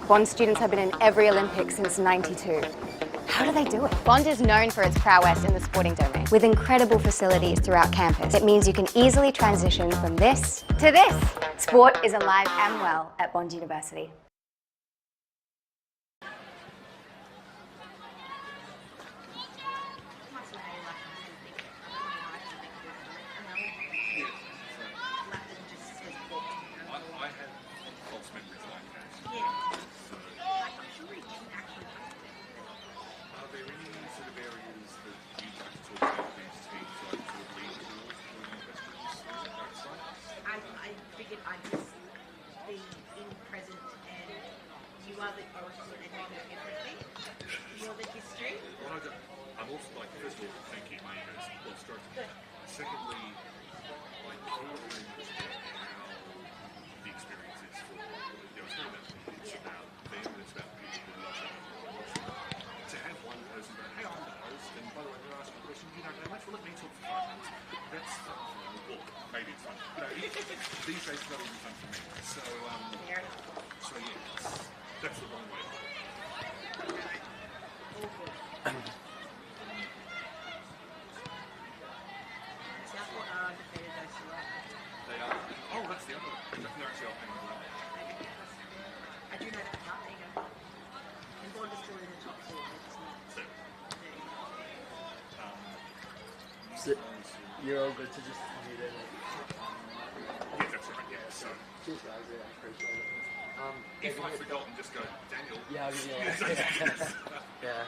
Bond students have been in every Olympics since '92. How do they do it? Bond is known for its prowess in the sporting domain. With incredible facilities throughout campus, it means you can easily transition from this to this. Sport is alive and well at Bond University. I'm also like, first of all, thank you, mate. Well, secondly, like, I want to understand how the experience is for, it's not about me, it's about them, it's about people who love it. To have one person go, hey, I'm the host, and by the way, we're asking a question, you don't know much, well, let me talk for 5 minutes. That's fun for me. Well, maybe it's fun. These days it's not even fun for me. So yeah, that's the wrong way. Southport are undefeated those two, right? They are. Oh, that's the other one. They're actually all hanging around. I do know that part, there you go. And Bond is still in the top 4, but it's not. So, you're all good to just meet it. yeah, that's right, yeah. So, Cheers guys, yeah, appreciate it. if I've forgotten, just go, Daniel. Yeah, I'll give you a yeah.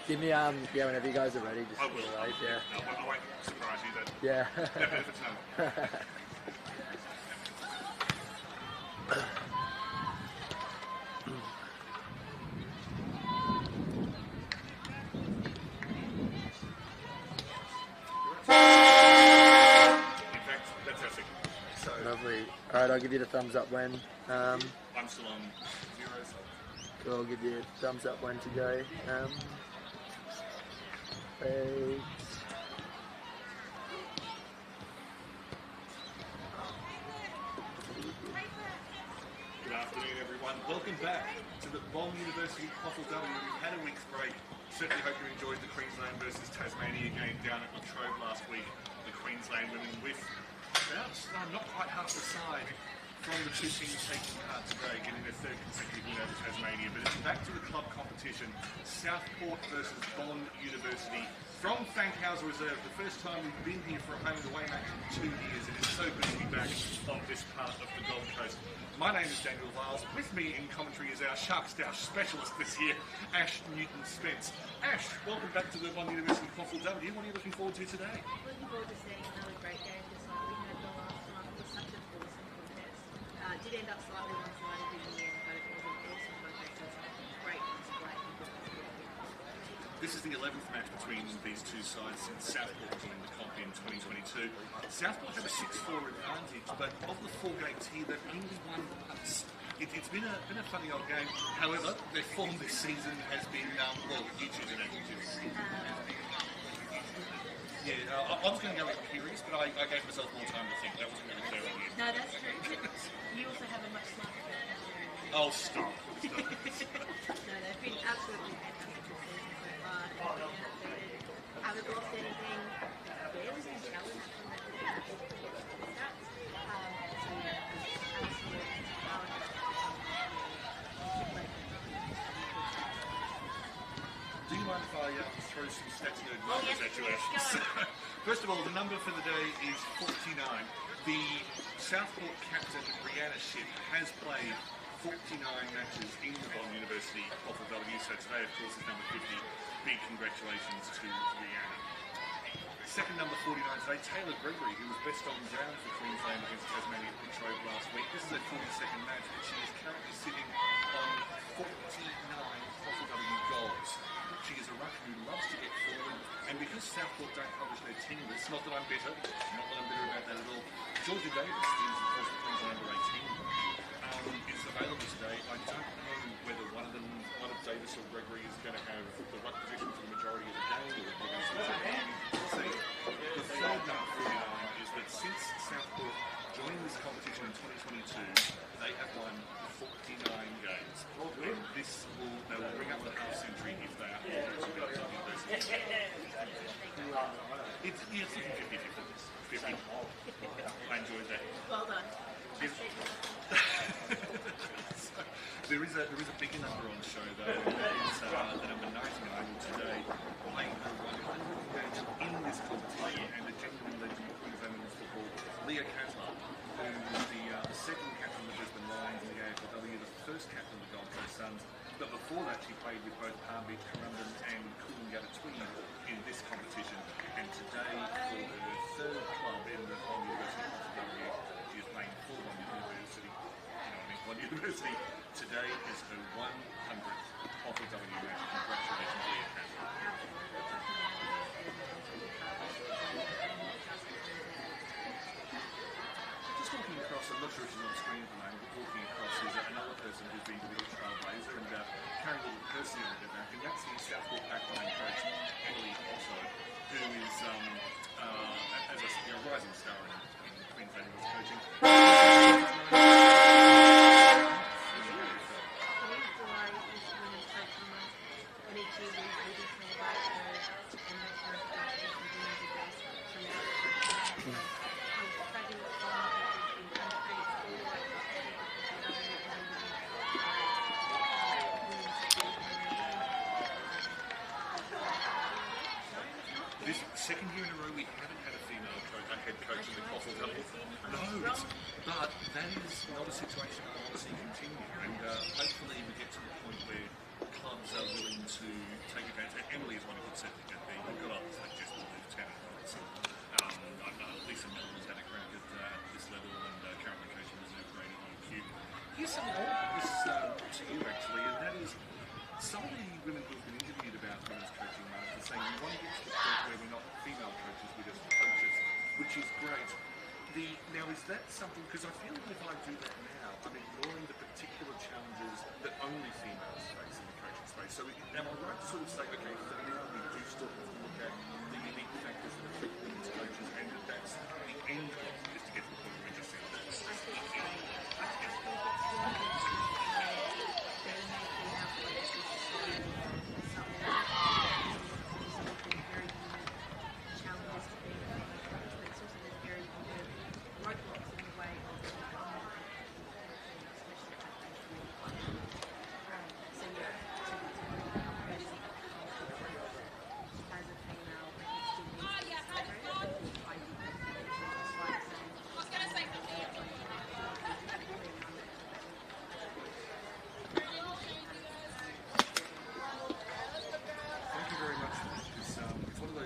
Give me, whenever you guys are ready, just I will. right, yeah. No, I won't surprise you that. Yeah. No benefits, no. In fact, that's our second. So, Lovely. Alright, I'll give you the thumbs up when. I'm still on 0, so. Cool, I'll give you a thumbs up when to go. Thanks. Good afternoon, everyone. Welcome back to the Bond University QAFLW. We've had a week's break. Certainly hope you enjoyed the Queensland versus Tasmania game down at Latrobe last week. The Queensland women with about not quite half the side from the two teams taking part today, getting their third consecutive win over Tasmania. But it's back to the club competition. Southport versus Bond University from Fankhauser Reserve. The first time we've been here for a home and away match in 2 years. It is so good to be back on this part of the Gold Coast. My name is Daniel Viles. With me in commentary is our Shark Stoush specialist this year, Ash Newton-Spence. Ash, welcome back to the Bond University QAFLW. What are you looking forward to today? Looking forward to seeing another great game just like we had the last time. It was such an awesome contest. Did end up slightly one-sided in the end, but it was an awesome contest. It was great to play. This is the 11th match between these two sides since Southport joined the comp in 2022. Southport have a 6-4 advantage, but of the 4 games here, they've only won once. It's been a funny old game. However, their form this season has been, well, you choose an adjective. Yeah, I was going to go with curious, but I gave myself more time to think. That wasn't really clear on you. No, that's true. You also have a much smarter person. Oh, stop. No, they've been absolutely fantastic this season so far. Haven't lost anything. Barely been challenged from that stats. So yeah, absolute talent. Do you mind if I throw some stats nerd numbers at you, Ash? First of all, the number for the day is 49. The Southport captain, Brianna Shipp, has played 49 matches in the Bond University QAFLW, so today, of course, is number 50. Big congratulations to Brianna. Second number 49 today, Taylor Gregory, who was best on ground for Queensland against Tasmania at Latrobe last week. This is her 42nd match, but she is currently sitting on 49 QAFLW goals. She is a rucker who loves to get forward, and because Southport don't publish their team list, not that I'm bitter about that at all, Georgia Davis is, of course, the Queensland under 18 is available today. I don't know whether one of Davis or Gregory is going to have the ruck position for the majority of the game, or they're going to see. The third number 49 is that since Southport joined this competition in 2022, they have won 49 games. And they will bring up the half century if they are able to go to university. It's 50-50. I enjoyed that. Well done. There is a bigger number on show though, and that is the number 99 today, playing her 100th match in this competition, and a genuine legend of Queensland women's football, Leah Casler, who was the second captain of the Brisbane Lions in the QAFLW, the first captain of the Gold Coast Suns, but before that she played with both Palm Beach, Corundum and Coolangatta Tweed in this competition, and today for her third club in the Bond University QAFLW, she is playing for Bond University. Bond University today is her 100th QAFLW match. Congratulations, Leah Castle. Just walking across, I'm not sure if she's on screen at the moment, but walking across is another person who's been a real trailblazer and carrying a little Percy on her back, and that's the Southport backline coach, Emily also, who is, as I said, a rising star in Queensland coaching. This second year in a row we haven't had a female head coach in the QAFLW. No, but that is not a situation I want to see continue. And hopefully we get to the point where clubs are willing to take advantage. And Emily is one who could certainly get there. We've got others like Jess Lieutenant. I know Lisa Miller has had a crack at this level, and currently coaching reserve grade at UQ. Here's something I want to you actually, and that is some of the women who have been interviewed about women's coaching are saying we want to get to the point where we're not female coaches, we're just coaches, which is great. Now, is that something, because I feel like if I do that now, I'm ignoring the particular challenges that only females face in the coaching space. So am I right to sort of say, okay, for now we do still have to look at the unique factors that affect women's coaches, and that's the end goal, is to get to the point where we just say,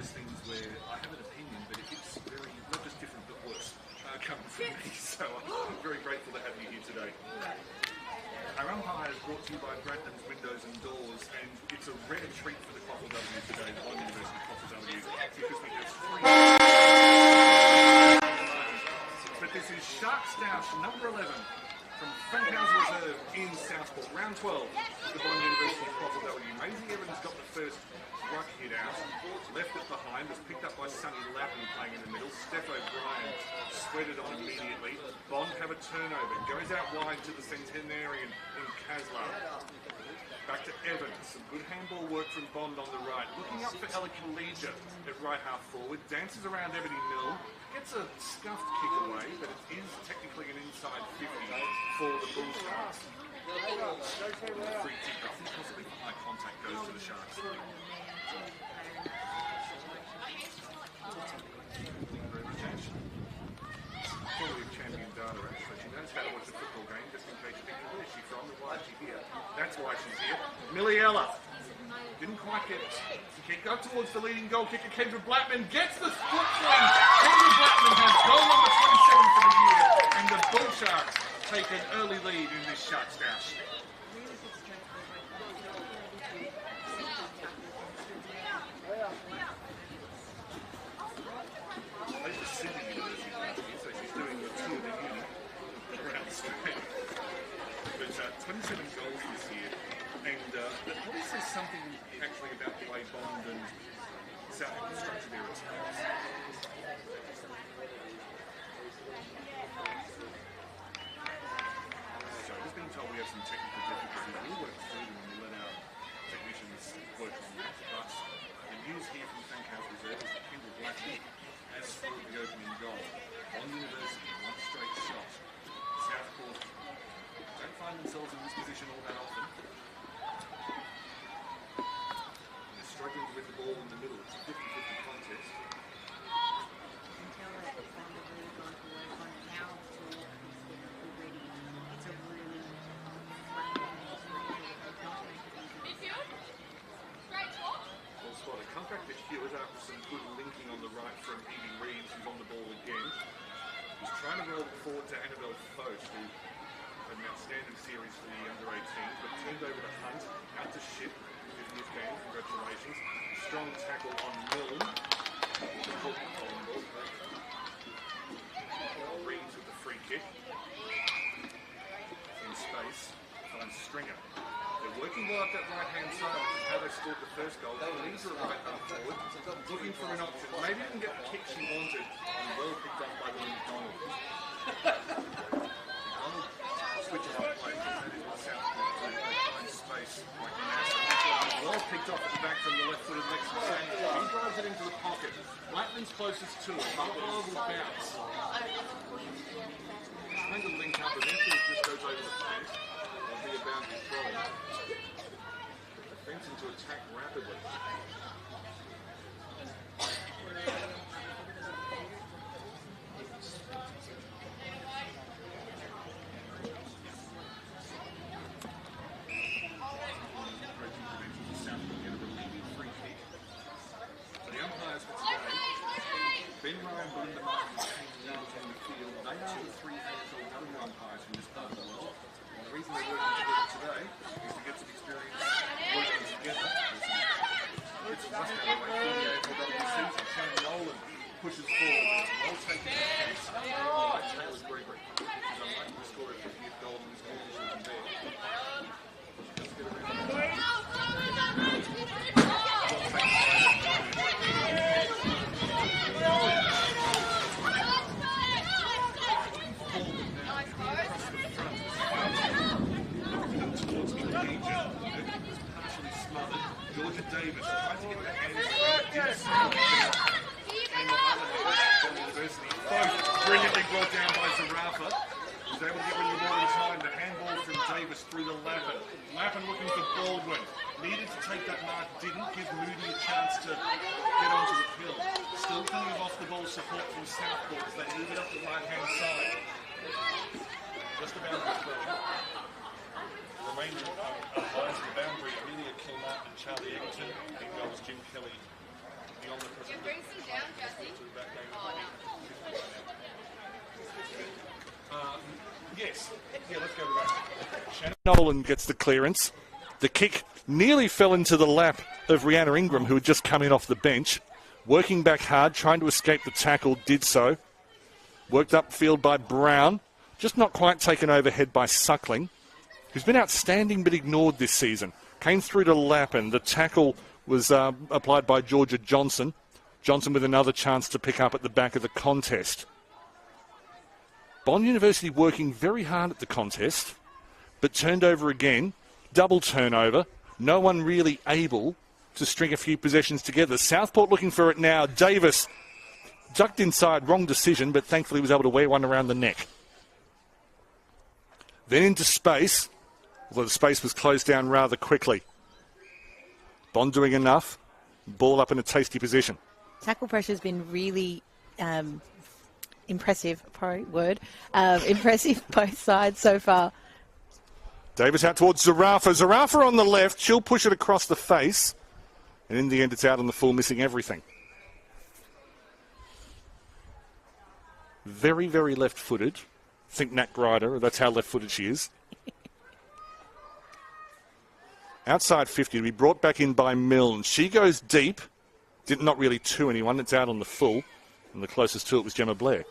things where I have an opinion, but it's very, not just different, but worse, coming from me. So I'm very grateful to have you here today. Our umpire is brought to you by Bradman's Windows and Doors, and it's a rare treat for the QAFLW today, the Bond University QAFLW, because we have three. But this is Sharks Stoush, number 11, from Frankhauser Reserve in Southport, round 12, the Bond University QAFLW. Maisie Evans got the first ruck hit out, left it behind, was picked up by Sonny Lappin playing in the middle. Steph O'Brien sweated on immediately. Bond have a turnover, goes out wide to the centenarian in Caslar. Back to Evans, some good handball work from Bond on the right. Looking up for Ella Kaleja at right half forward, dances around Ebony Mill, gets a scuffed kick away, but it is technically an inside 50 for the Bull Sharks. Free kick, I think possibly for high contact goes to the Sharks. Formerly of Champion Data, actually. She knows how to watch a football game, just in case you think, where is she from and why is she here? That's why she's here. Milliella didn't quite get it. Kick up towards the leading goal kicker, Kendra Blackman, gets the foot swing. Kendra Blackman has goal number 27 for the year, and the Bull Sharks take an early lead in this Sharks Stoush. Sydney University last year, so she's doing the tour of the uni around Australia. But 27 goals this year, and what is there something actually about the way Bond and Southport structure their attacks? So just being told we have some technical difficulties. We'll work through them and we'll let our technicians work on that. But the news here from Fanchouse Reserve is that Kendall Blackman has scored the opening goal. On University, one straight shot. Southport don't find themselves in this position all that often. They're struggling with the ball in the middle. It's a 50-50 contest. You can tell that the Bond have really gone to work on how to get already. It's a really flat game. It's not make it easy. Well spotted. Come back to Hewitt after some good linking on the right from Evie Reeves, who's on the ball again. He's trying to roll it forward to Annabelle Foch, who had an outstanding series for the under-18s, but turned over to Hunt, out to Ship, who's in this game. Congratulations. Strong tackle on Milne. Reeves with the free kick. In space, finds Stringer. They're working well up that right-hand side, which is how they scored the first goal. They leave her right half forward, looking for an option. Maybe didn't get the kick she wanted, and well picked up by Lynn McDonald. McDonald switches up play, that is what Southport do. They find space like massive. Well picked off at the back from the left-footed Lexi Samuel. He drives it into the pocket. Blackman's closest to it, but will bounce. Trying to link up, eventually it just goes over the fence. There'll be a boundary throw. Defensing to attack rapidly. Ben Ryan, Belinda Martin, and James Young in the field. They are the three AFLW umpires from this part of the world. And the reason they're working together today is to get some experience working together. It's a must-have away from the AFLW season. Shannon Nolan pushes forward. Well taken the case. Like Taylor's Gregory. She's unlucky to score a 50th goal in this competition there. Let's get around. Georgia Davis trying to get the hands University. Both brilliantly brought down by Zarafa. Was able to get rid of the ball in time. The handball from Davis through the Lappin. Lappin looking for Baldwin. Needed to take that mark, didn't give Moody a chance to get onto the field. Still coming off the ball support from Southport as they move it up the right-hand side. Just about this way. Remaining lines of the boundary, Amelia Kilmartin and Charlie Egerton. In goals, Jim Kelly. Beyond the present. Bring some down, Jesse. Yes. Yeah, let's go with that. Shannon Nolan gets the clearance. The kick nearly fell into the lap of Rhianna Ingram, who had just come in off the bench. Working back hard, trying to escape the tackle, did so. Worked upfield by Brown. Just not quite taken overhead by Suckling, who's been outstanding but ignored this season. Came through to Lappin. The tackle was applied by Georgia Johnson. Johnson with another chance to pick up at the back of the contest. Bond University working very hard at the contest, but turned over again. Double turnover. No one really able to string a few possessions together. Southport looking for it now. Davis ducked inside. Wrong decision, but thankfully was able to wear one around the neck. Then into space. Although the space was closed down rather quickly. Bond doing enough. Ball up in a tasty position. Tackle pressure's been really impressive. Impressive both sides so far. Davis out towards Zarafa. Zarafa on the left. She'll push it across the face. And in the end, it's out on the full, missing everything. Very, very left-footed. Think Nat Grider. That's how left-footed she is. Outside 50 to be brought back in by Milne. She goes deep. Not really to anyone. It's out on the full. And the closest to it was Gemma Blair.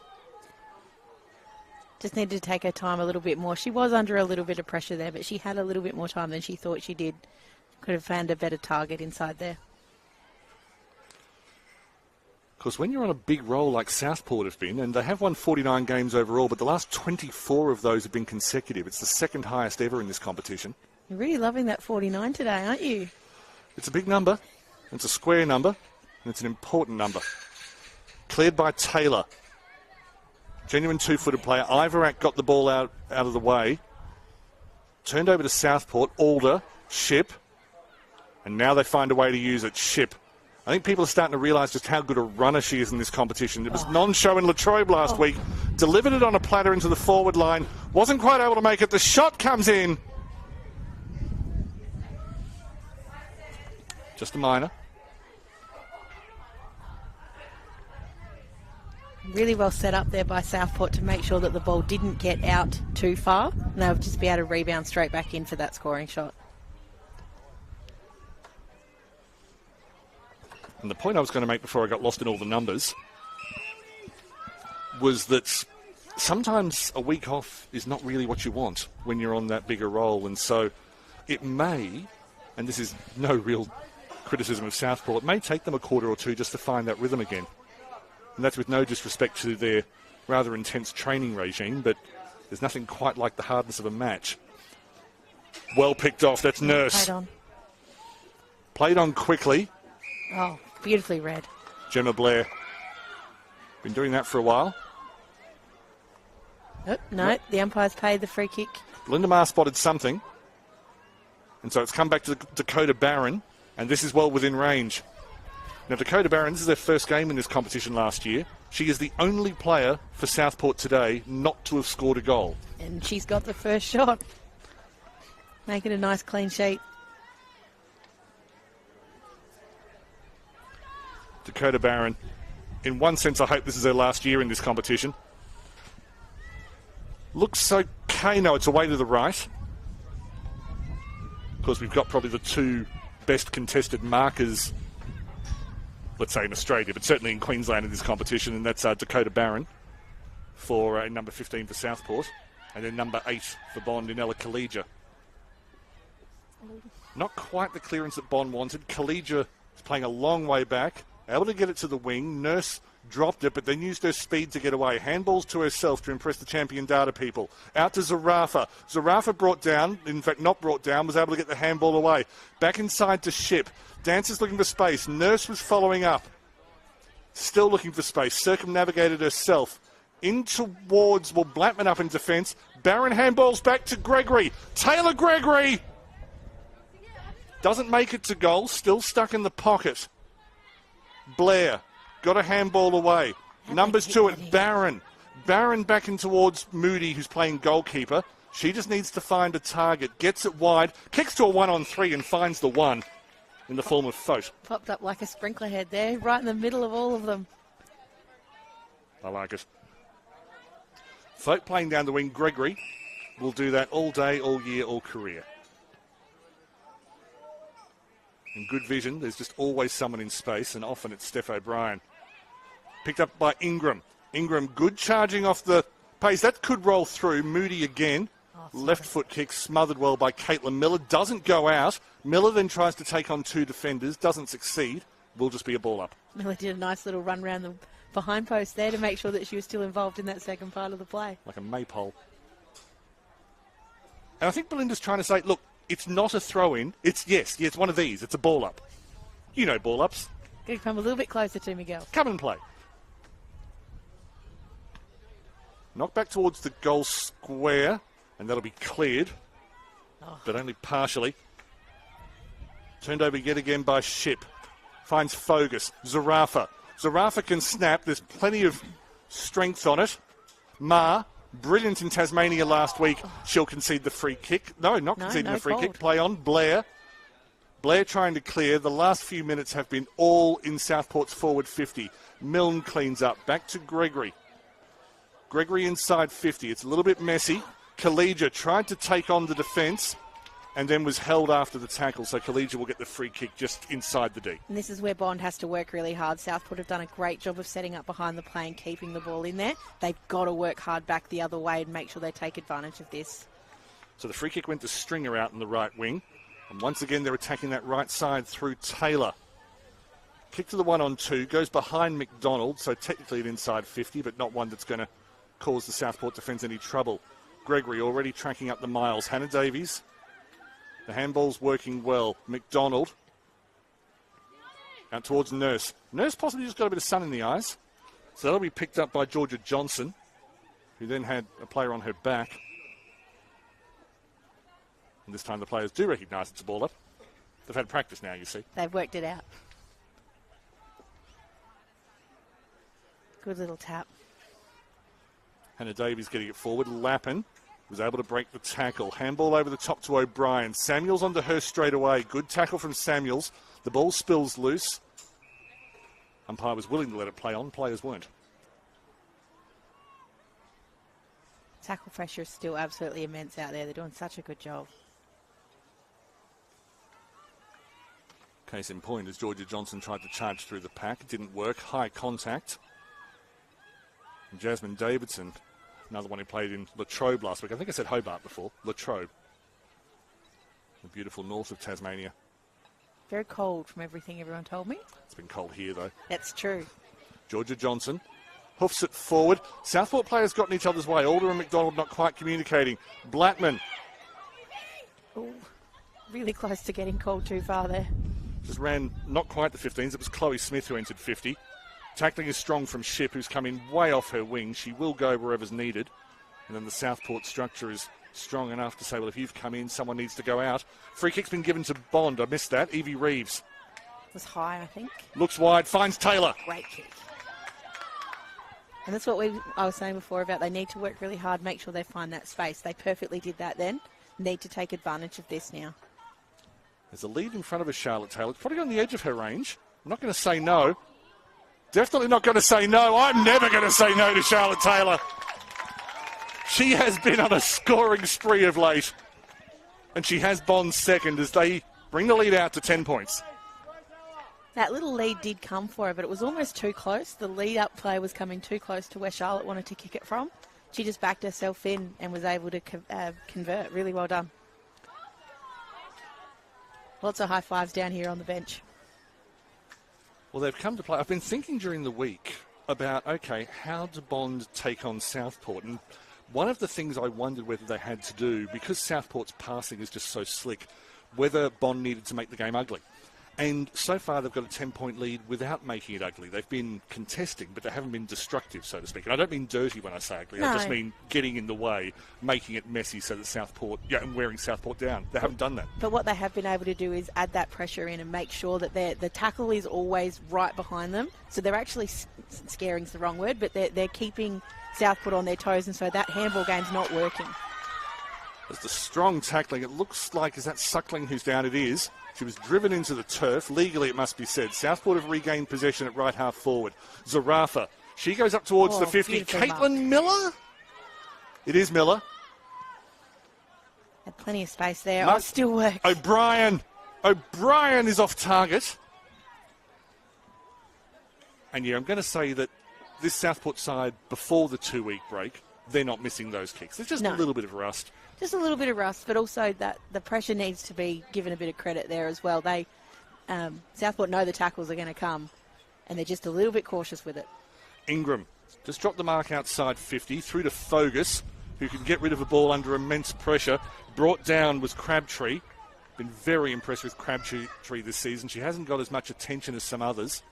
Just needed to take her time a little bit more. She was under a little bit of pressure there, but she had a little bit more time than she thought she did. Could have found a better target inside there. Because when you're on a big roll like Southport have been, and they have won 49 games overall, but the last 24 of those have been consecutive. It's the second highest ever in this competition. You're really loving that 49 today, aren't you? It's a big number. It's a square number. And it's an important number. Cleared by Taylor. Genuine two-footed player. Ivorak got the ball out of the way. Turned over to Southport. Alder. Ship. And now they find a way to use it. Ship. I think people are starting to realise just how good a runner she is in this competition. It was non-show in Latrobe last week. Delivered it on a platter into the forward line. Wasn't quite able to make it. The shot comes in. Just a minor. Really well set up there by Southport to make sure that the ball didn't get out too far. And they'll just be able to rebound straight back in for that scoring shot. And the point I was going to make before I got lost in all the numbers was that sometimes a week off is not really what you want when you're on that bigger roll. And so it may, and this is no real criticism of Southport, it may take them a quarter or two just to find that rhythm again. And that's with no disrespect to their rather intense training regime, but there's nothing quite like the hardness of a match. Well picked off, that's Nurse. Played on. Played on quickly. Oh, beautifully read. Gemma Blair. Been doing that for a while. Oh, no, the umpire's paid the free kick. Belinda Marr spotted something. And so it's come back to Dakota Barron, and this is well within range. Now, Dakota Barron, this is their first game in this competition last year. She is the only player for Southport today not to have scored a goal. And she's got the first shot. Making a nice clean sheet. Dakota Barron. In one sense, I hope this is her last year in this competition. Looks okay. No, it's away to the right. Of course, we've got probably the two best contested markers, let's say in Australia, but certainly in Queensland in this competition, and that's Dakota Barron for number 15 for Southport, and then number 8 for Bond in Ella Collegia. Not quite the clearance that Bond wanted. Collegia is playing a long way back, able to get it to the wing. Nurse dropped it, but then used her speed to get away. Handballs to herself to impress the champion data people. Out to Zarafa. Zarafa brought down, in fact not brought down, was able to get the handball away. Back inside to Ship. Dancer's looking for space. Nurse was following up. Still looking for space. Circumnavigated herself. In towards, Blackman up in defence. Barron handballs back to Gregory. Taylor Gregory! Doesn't make it to goal. Still stuck in the pocket. Blair. Got a handball away. Numbers to it, Barron. Barron back in towards Moody, who's playing goalkeeper. She just needs to find a target. Gets it wide. Kicks to a 1-on-3 and finds the one in the form of Fote. Popped up like a sprinkler head there, right in the middle of all of them. I like it. Fote playing down the wing. Gregory will do that all day, all year, all career. In good vision, there's just always someone in space, and often it's Steph O'Brien. Picked up by Ingram. Ingram, good charging off the pace. That could roll through. Moody again. Left foot kick smothered well by Caitlin Miller. Doesn't go out. Miller then tries to take on two defenders. Doesn't succeed. Will just be a ball up. Miller did a nice little run around the behind post there to make sure that she was still involved in that second part of the play. Like a maypole. And I think Belinda's trying to say, look, it's not a throw-in. It's one of these. It's a ball up. You know ball ups. Gotta come a little bit closer to Miguel. Come and play. Knock back towards the goal square, and that'll be cleared, but only partially. Turned over yet again by Ship. Finds Fogus. Zarafa. Zarafa can snap. There's plenty of strength on it. Ma, brilliant in Tasmania last week. She'll concede the free kick. No, not conceding the free kick. Play on. Blair. Blair trying to clear. The last few minutes have been all in Southport's forward 50. Milne cleans up. Back to Gregory. Gregory inside 50. It's a little bit messy. Collegia tried to take on the defence and then was held after the tackle. So Collegia will get the free kick just inside the D. And this is where Bond has to work really hard. Southport have done a great job of setting up behind the play and keeping the ball in there. They've got to work hard back the other way and make sure they take advantage of this. So the free kick went to Stringer out in the right wing. And once again, they're attacking that right side through Taylor. Kick to the 1-on-2, goes behind McDonald, so technically an inside 50, but not one that's going to cause the Southport defence any trouble. Gregory already tracking up the miles. Hannah Davies. The handball's working well. McDonald. Out towards Nurse. Nurse possibly just got a bit of sun in the eyes. So that'll be picked up by Georgia Johnson, who then had a player on her back. And this time the players do recognise it's a ball up. They've had practice now, you see. They've worked it out. Good little tap. Hannah Davies getting it forward. Lappin was able to break the tackle. Handball over the top to O'Brien. Samuels onto her straight away. Good tackle from Samuels. The ball spills loose. Umpire was willing to let it play on. Players weren't. Tackle pressure is still absolutely immense out there. They're doing such a good job. Case in point as Georgia Johnson tried to charge through the pack. It didn't work. High contact. And Jasmine Davidson, another one who played in Latrobe last week. I think I said Hobart before. Latrobe. The beautiful north of Tasmania. Very cold from everything everyone told me. It's been cold here, though. That's true. Georgia Johnson hoofs it forward. Southport players got in each other's way. Alder and McDonald not quite communicating. Blackman. Ooh, really close to getting called too far there. Just ran not quite the 15s. It was Chloe Smith who entered 50. Tackling is strong from Ship, who's come in way off her wing. She will go wherever's needed. And then the Southport structure is strong enough to say, well, if you've come in, someone needs to go out. Free kick's been given to Bond. I missed that. Evie Reeves. It was high, I think. Looks wide, finds Taylor. Great kick. And that's what I was saying before about they need to work really hard, make sure they find that space. They perfectly did that then. Need to take advantage of this now. There's a lead in front of her, Charlotte Taylor. It's probably on the edge of her range. I'm not going to say no. Definitely not going to say no. I'm never going to say no to Charlotte Taylor. She has been on a scoring spree of late. And she has Bond second as they bring the lead out to 10 points. That little lead did come for her, but it was almost too close. The lead-up play was coming too close to where Charlotte wanted to kick it from. She just backed herself in and was able to convert. Really well done. Lots of high fives down here on the bench. Well, they've come to play. I've been thinking during the week about, okay, how do Bond take on Southport? And one of the things I wondered whether they had to do, because Southport's passing is just so slick, whether Bond needed to make the game ugly. And so far they've got a 10-point lead without making it ugly. They've been contesting, but they haven't been destructive, so to speak. And I don't mean dirty when I say ugly. No. I just mean getting in the way, making it messy so that Southport, and wearing Southport down. They haven't done that. But what they have been able to do is add that pressure in and make sure that the tackle is always right behind them. So they're actually, scaring's the wrong word, but they're keeping Southport on their toes, and so that handball game's not working. There's the strong tackling. It looks like, is that Suckling who's down? It is. She was driven into the turf. Legally, it must be said. Southport have regained possession at right half forward. Zarafa. She goes up towards the 50. Caitlin Miller? It is Miller. Had plenty of space there. No. Oh, it still works. O'Brien. O'Brien is off target. And yeah, I'm going to say that this Southport side, before the 2-week break, they're not missing those kicks. There's just a little bit of rust. Just a little bit of rust, but also that the pressure needs to be given a bit of credit there as well. They Southport know the tackles are going to come, and they're just a little bit cautious with it. Ingram just dropped the mark outside 50, through to Fogus, who can get rid of the ball under immense pressure. Brought down was Crabtree. Been very impressed with Crabtree this season. She hasn't got as much attention as some others,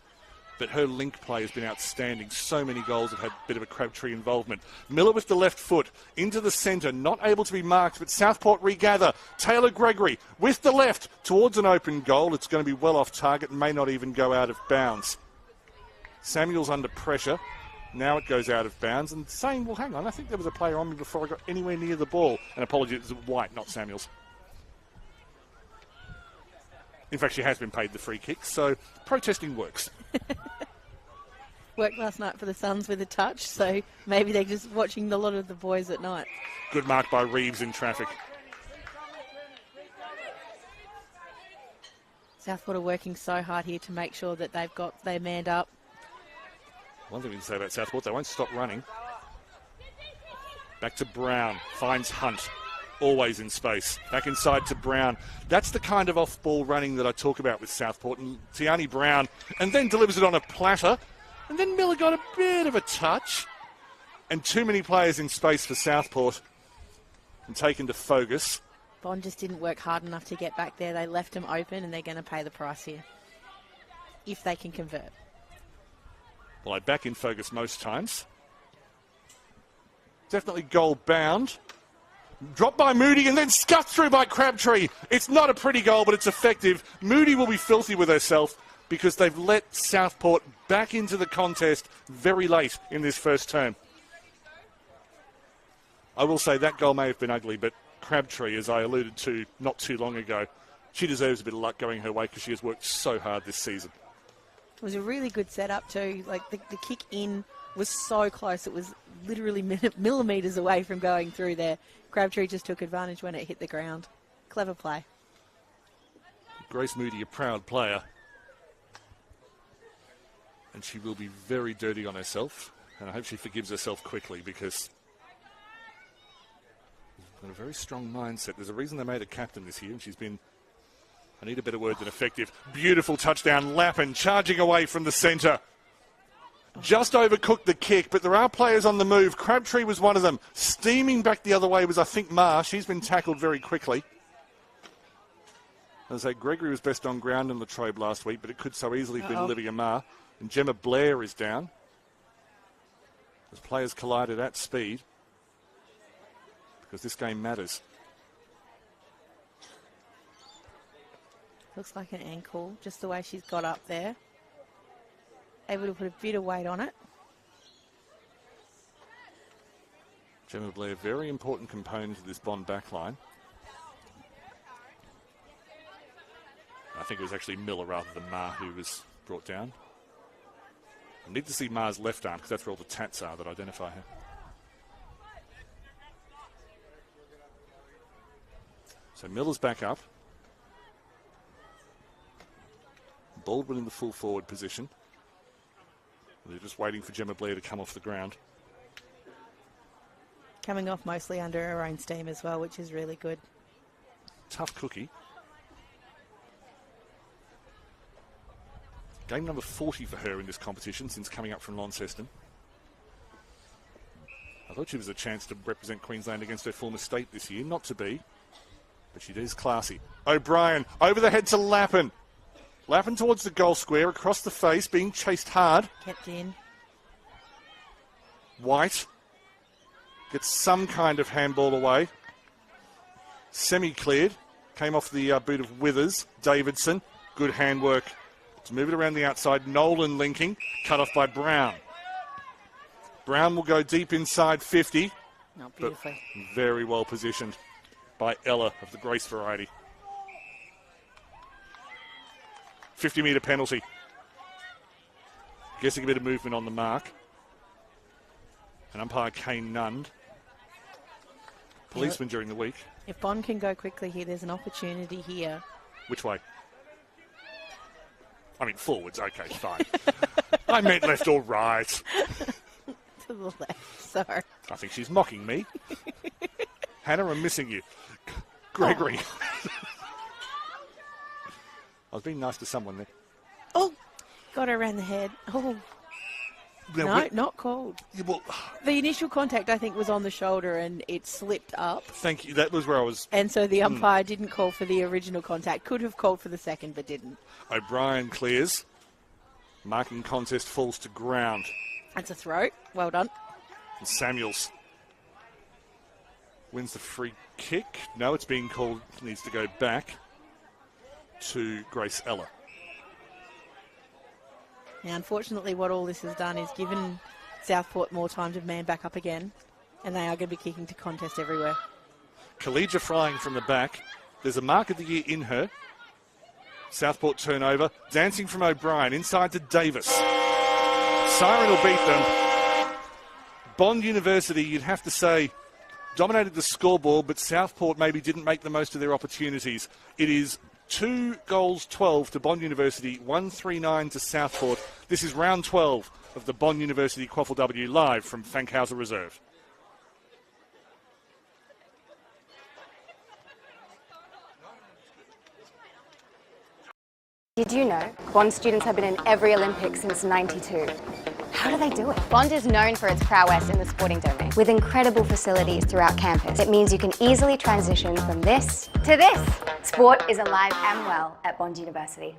but her link play has been outstanding. So many goals have had a bit of a Crabtree involvement. Miller with the left foot into the centre, not able to be marked, but Southport regather. Taylor Gregory with the left towards an open goal. It's going to be well off target and may not even go out of bounds. Samuels under pressure. Now it goes out of bounds and saying, well, hang on, I think there was a player on me before I got anywhere near the ball. And apologies, it was White, not Samuels. In fact, she has been paid the free kick, so protesting works. Worked last night for the Suns with a touch, so maybe they're just watching a lot of the boys at night. Good mark by Reeves in traffic. Southport are working so hard here to make sure that they're manned up. One thing we can say about Southport, they won't stop running. Back to Brown, finds Hunt. always in space. Back inside to Brown. That's the kind of off-ball running that I talk about with Southport. And Tiani Brown, and then delivers it on a platter. And then Miller got a bit of a touch. And too many players in space for Southport. And taken to Fogus. Bond just didn't work hard enough to get back there. They left him open, and they're going to pay the price here. If they can convert. Well, I back in Fogus most times. Definitely goal bound. Dropped by Moody and then scuffed through by Crabtree. It's not a pretty goal, but it's effective. Moody will be filthy with herself because they've let Southport back into the contest very late in this first term. I will say that goal may have been ugly, but Crabtree, as I alluded to not too long ago, she deserves a bit of luck going her way because she has worked so hard this season. It was a really good setup too. Like the kick in was so close. It was literally millimetres away from going through there. Crabtree just took advantage when it hit the ground. Clever play. Grace Moody, a proud player. And she will be very dirty on herself. And I hope she forgives herself quickly because she's got a very strong mindset. There's a reason they made her captain this year, and she's been, I need a better word than effective. Beautiful touchdown. Lappin charging away from the centre. Just overcooked the kick, but there are players on the move. Crabtree was one of them. Steaming back the other way was, I think, Ma. She's been tackled very quickly. As I say, Gregory was best on ground in Latrobe last week, but it could so easily have been Olivia Ma. And Gemma Blair is down. As players collided at speed. Because this game matters. Looks like an ankle, just the way she's got up there. Able to put a bit of weight on it. Gemma Blair, very important component of this Bond backline. I think it was actually Miller rather than Ma who was brought down. I need to see Ma's left arm because that's where all the tats are that identify her. So Miller's back up. Baldwin in the full forward position. They're just waiting for Gemma Blair to come off the ground. Coming off mostly under her own steam as well, which is really good. Tough cookie. Game number 40 for her in this competition since coming up from Launceston. I thought she was a chance to represent Queensland against her former state this year. Not to be, but she is classy. O'Brien over the head to Lappin. Lappin towards the goal square, across the face, being chased hard. Kept in. White gets some kind of handball away. Semi-cleared. Came off the boot of Withers. Davidson. Good handwork to move it around the outside. Nolan linking. Cut off by Brown. Brown will go deep inside 50. Not beautifully. Very well positioned by Ella of the Grace variety. 50-metre penalty. Guessing a bit of movement on the mark. And umpire Kane Nund. Policeman during the week. If Bond can go quickly here, there's an opportunity here. Which way? I mean, forwards. Okay, fine. I meant left or right. To the left, sorry. I think she's mocking me. Hannah, I'm missing you. Gregory. I was being nice to someone there. Oh, got her around the head. Oh, no, not called. Yeah, well, the initial contact, I think, was on the shoulder and it slipped up. Thank you. That was where I was. And so the umpire didn't call for the original contact. Could have called for the second, but didn't. O'Brien clears. Marking contest falls to ground. That's a throw. Well done. And Samuels wins the free kick. No, it's being called. Needs to go back to Grace Ella. Now, unfortunately, what all this has done is given Southport more time to man back up again, and they are going to be kicking to contest everywhere. Khalija flying from the back. There's a mark of the year in her. Southport turnover. Dancing from O'Brien. Inside to Davis. Siren will beat them. Bond University, you'd have to say, dominated the scoreboard, but Southport maybe didn't make the most of their opportunities. It is 2-12 to Bond University, 139 to Southport. This is round 12 of the Bond University QAFLW live from Fankhauser Reserve. Did you know Bond students have been in every Olympics since '92? How do they do it? Bond is known for its prowess in the sporting domain. With incredible facilities throughout campus, it means you can easily transition from this to this. Sport is alive and well at Bond University.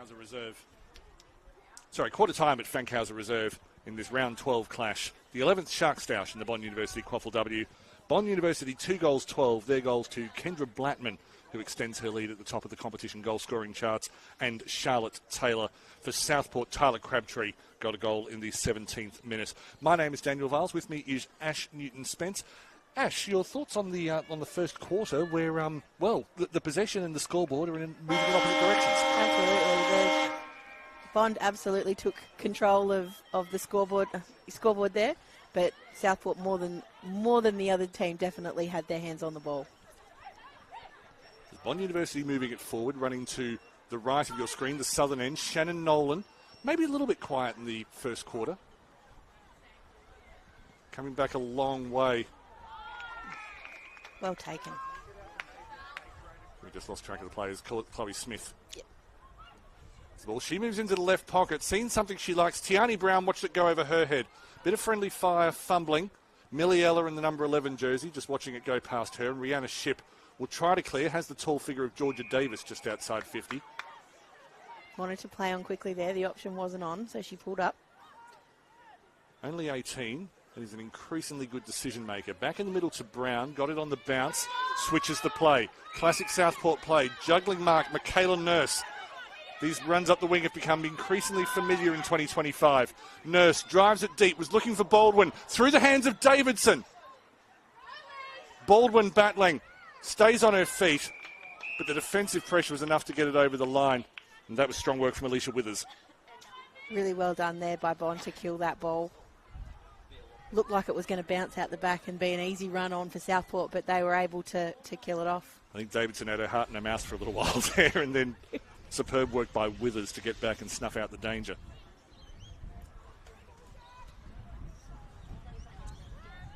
Fankhauser Reserve. Sorry, quarter time at Fankhauser Reserve in this round 12 clash. The 11th Shark Stoush in the Bond University QAFLW. Bond University 2 goals 12. Their goals to Kendra Blattman, who extends her lead at the top of the competition goal scoring charts, and Charlotte Taylor. For Southport, Tyler Crabtree got a goal in the 17th minute. My name is Daniel Viles. With me is Ash Newton-Spence. Ash, your thoughts on the first quarter where, the possession and the scoreboard are moving in opposite directions? Absolutely. Bond absolutely took control of the scoreboard there, but Southport more than the other team definitely had their hands on the ball. Bond University moving it forward, running to the right of your screen, the southern end. Shannon Nolan, maybe a little bit quiet in the first quarter. Coming back a long way. Well taken. We just lost track of the players. Call it Chloe Smith. Yep. Well, she moves into the left pocket. Seen something she likes. Tiani Brown watched it go over her head. Bit of friendly fire, fumbling. Millie Ella in the number 11 jersey, just watching it go past her. And Rihanna Shipp will try to clear. Has the tall figure of Georgia Davis just outside 50. Wanted to play on quickly there. The option wasn't on, so she pulled up. Only 18. And he's an increasingly good decision maker. Back in the middle to Brown. Got it on the bounce. Switches the play. Classic Southport play. Juggling mark, Michaela Nurse. These runs up the wing have become increasingly familiar in 2025. Nurse drives it deep. Was looking for Baldwin. Through the hands of Davidson. Baldwin battling. Stays on her feet. But the defensive pressure was enough to get it over the line. And that was strong work from Alicia Withers. Really well done there by Bond to kill that ball. Looked like it was going to bounce out the back and be an easy run on for Southport, but they were able to kill it off. I think Davidson had her heart in her mouth for a little while there, and then superb work by Withers to get back and snuff out the danger.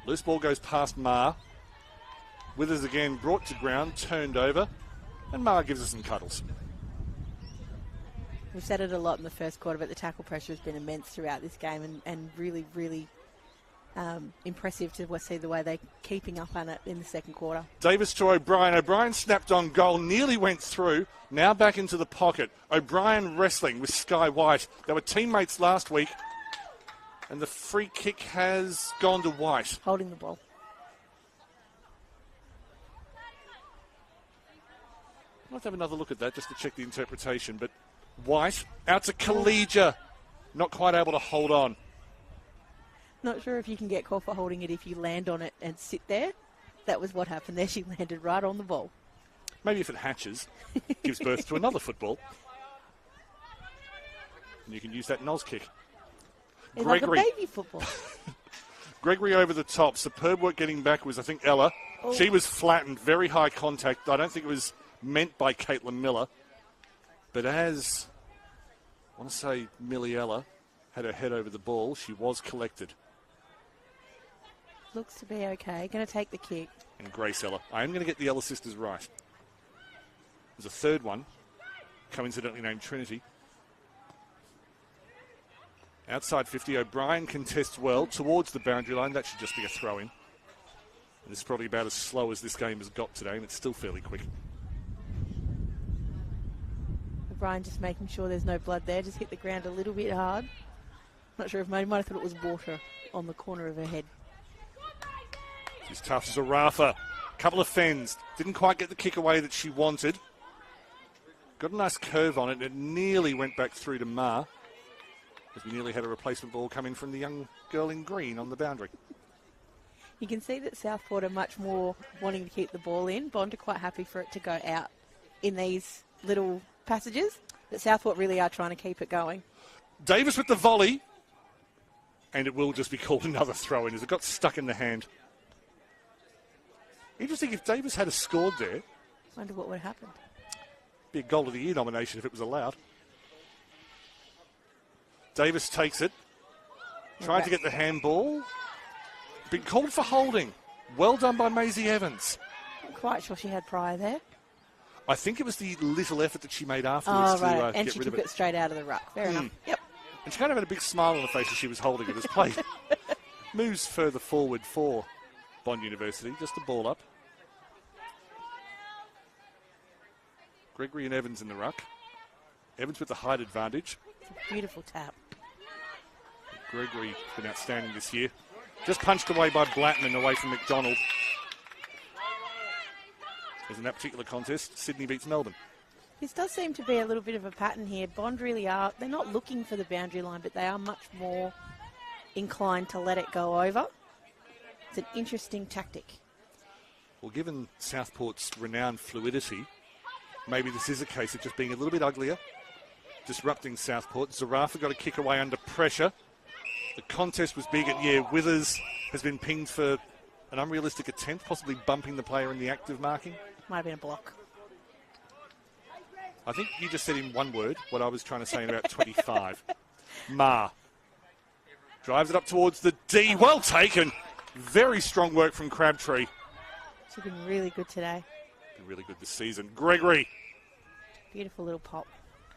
Loose ball goes past Ma. Withers again brought to ground, turned over, and Ma gives us some cuddles. We've said it a lot in the first quarter, but the tackle pressure has been immense throughout this game and really, really impressive to see the way they're keeping up on it in the second quarter. Davis to O'Brien. O'Brien snapped on goal, nearly went through. Now back into the pocket. O'Brien wrestling with Sky White. They were teammates last week. And the free kick has gone to White. Holding the ball. I'll have to have another look at that just to check the interpretation. But White out to Collegia. Not quite able to hold on. Not sure if you can get caught for holding it if you land on it and sit there. That was what happened there. She landed right on the ball. Maybe if it hatches, gives birth to another football. And you can use that nose kick. It's Gregory. like a baby football. Gregory over the top. Superb work getting back was, I think, Ella. Oh. She was flattened. Very high contact. I don't think it was meant by Caitlin Miller. But as, I want to say, Millie Ella had her head over the ball, she was collected. Looks to be okay. Going to take the kick. And Grace Ella. I am going to get the Ella sisters right. There's a third one, coincidentally named Trinity. Outside 50, O'Brien contests well towards the boundary line. That should just be a throw-in. And this is probably about as slow as this game has got today, and it's still fairly quick. O'Brien just making sure there's no blood there. Just hit the ground a little bit hard. Not sure if might have thought it was water on the corner of her head. She's tough. Zarafa. Couple of fends. Didn't quite get the kick away that she wanted. Got a nice curve on it. It nearly went back through to Ma. As we nearly had a replacement ball come in from the young girl in green on the boundary. You can see that Southport are much more wanting to keep the ball in. Bond are quite happy for it to go out in these little passages. But Southport really are trying to keep it going. Davis with the volley. And it will just be called another throw-in as it got stuck in the hand. Interesting, if Davis had scored there, Wonder what would have happened. be a Goal of the Year nomination if it was allowed. Davis takes it. Tried to get the handball. Been called for holding. Well done by Maisie Evans. Not quite sure she had prior there. I think it was the little effort that she made afterwards to and get she rid took of it. it straight out of the ruck. Fair enough. Yep. And she kind of had a big smile on her face as she was holding it as play moves further forward for Bond University. Just a ball up. Gregory and Evans in the ruck. Evans with the height advantage. It's a beautiful tap. Gregory's been outstanding this year. Just punched away by Blattman away from McDonald. As in that particular contest, Sydney beats Melbourne. This does seem to be a little bit of a pattern here. Bond really are, they're not looking for the boundary line, but they are much more inclined to let it go over. It's an interesting tactic. Well, given Southport's renowned fluidity, maybe this is a case of just being a little bit uglier, disrupting Southport. Zarafa got a kick away under pressure. The contest was big, and Withers has been pinged for an unrealistic attempt, possibly bumping the player in the act of marking. Might have been a block. I think you just said in one word what I was trying to say in about 25. Ma. Drives it up towards the D. Well taken. Very strong work from Crabtree. She's been really good today. Been really good this season. Gregory. Beautiful little pop.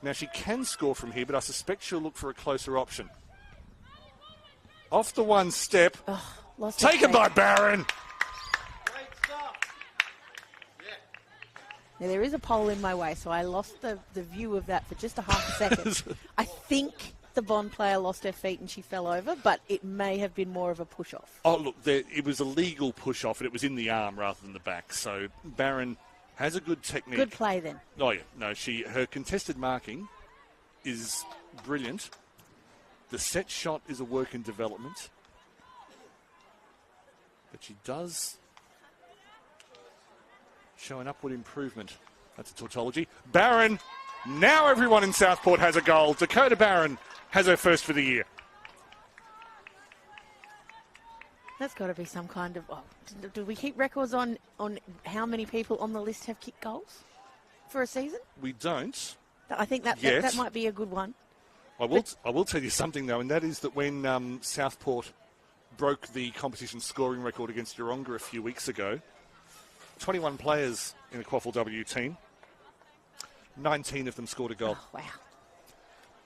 Now she can score from here, but I suspect she'll look for a closer option. Off the one step. Taken by Barron. Now, there is a pole in my way, so I lost the view of that for just a half a second. I think the Bond player lost her feet and she fell over, but it may have been more of a push-off. Oh, look, it was a legal push-off, and it was in the arm rather than the back. So Barron has a good technique. Good play, then. Oh, yeah. No, her contested marking is brilliant. The set shot is a work in development. But she does show an upward improvement. That's a tautology. Barron. Now everyone in Southport has a goal. Dakota Barron has her first for the year. That's got to be some kind of... Oh, do we keep records on how many people on the list have kicked goals for a season? We don't. I think that might be a good one. I will tell you something, though, and that is that when Southport broke the competition scoring record against Yeronga a few weeks ago, 21 players in the QAFLW team, 19 of them scored a goal. Oh, wow.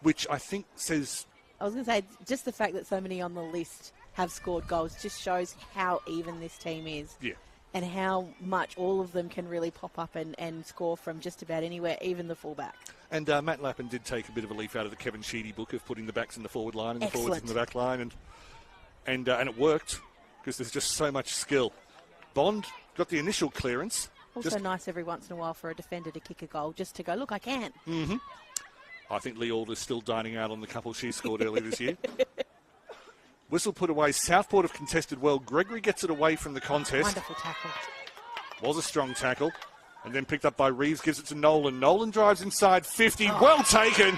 Which I think says... I was going to say, just the fact that so many on the list have scored goals just shows how even this team is. Yeah. And how much all of them can really pop up and score from just about anywhere, even the fullback. And Matt Lappin did take a bit of a leaf out of the Kevin Sheedy book of putting the backs in the forward line and the forwards in the back line. And it worked because there's just so much skill. Bond got the initial clearance. Also nice every once in a while for a defender to kick a goal just to go, look, I can. Mm-hmm. I think Lee Alder's still dining out on the couple she scored earlier this year. Whistle put away. Southport have contested well. Gregory gets it away from the contest. Wonderful tackle. Was a strong tackle. And then picked up by Reeves, gives it to Nolan. Nolan drives inside 50. Well taken.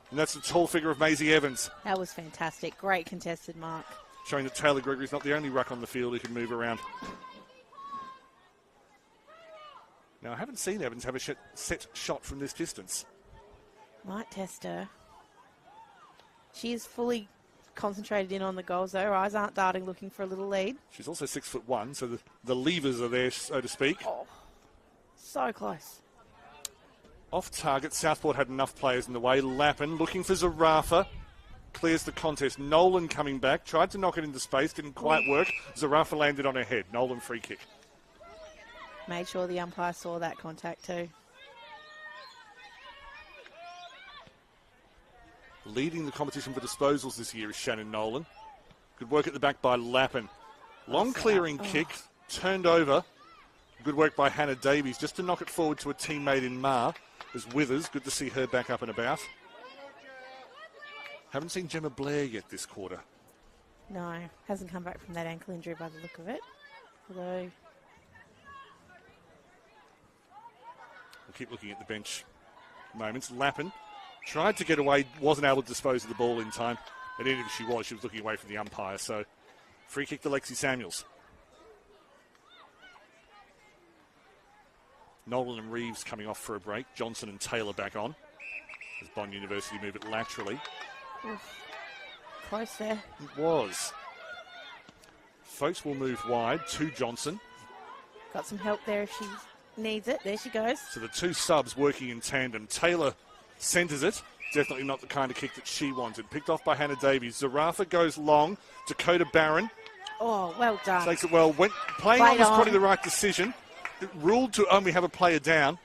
And that's the tall figure of Maisie Evans. That was fantastic. Great contested mark. Showing that Taylor Gregory's not the only ruck on the field who can move around. Now, I haven't seen Evans have a set shot from this distance. Might test her. She is fully concentrated in on the goals, though. Her eyes aren't darting, looking for a little lead. She's also 6'1", so the levers are there, so to speak. Oh, so close. Off target, Southport had enough players in the way. Lappin looking for Zarafa. Clears the contest. Nolan coming back. Tried to knock it into space. Didn't quite work. Zarafa landed on her head. Nolan free kick. Made sure the umpire saw that contact too. Leading the competition for disposals this year is Shannon Nolan. Good work at the back by Lappin. Long clearing kick. Turned over. Good work by Hannah Davies just to knock it forward to a teammate in Ma. As Withers. Good to see her back up and about. Haven't seen Gemma Blair yet this quarter. No, hasn't come back from that ankle injury by the look of it. Although... We'll keep looking at the bench moments. Lappin tried to get away, wasn't able to dispose of the ball in time. And even if she was looking away from the umpire. So, free kick to Lexi Samuels. Nolan and Reeves coming off for a break. Johnson and Taylor back on. As Bond University move it laterally. Oof. Close there. It was. Folks will move wide to Johnson. Got some help there if she needs it. There she goes. So the two subs working in tandem. Taylor centres it. Definitely not the kind of kick that she wanted. Picked off by Hannah Davies. Zarafa goes long. Dakota Barron. Oh, well done. Takes it well. Playing on was probably the right decision. It ruled to only have a player down.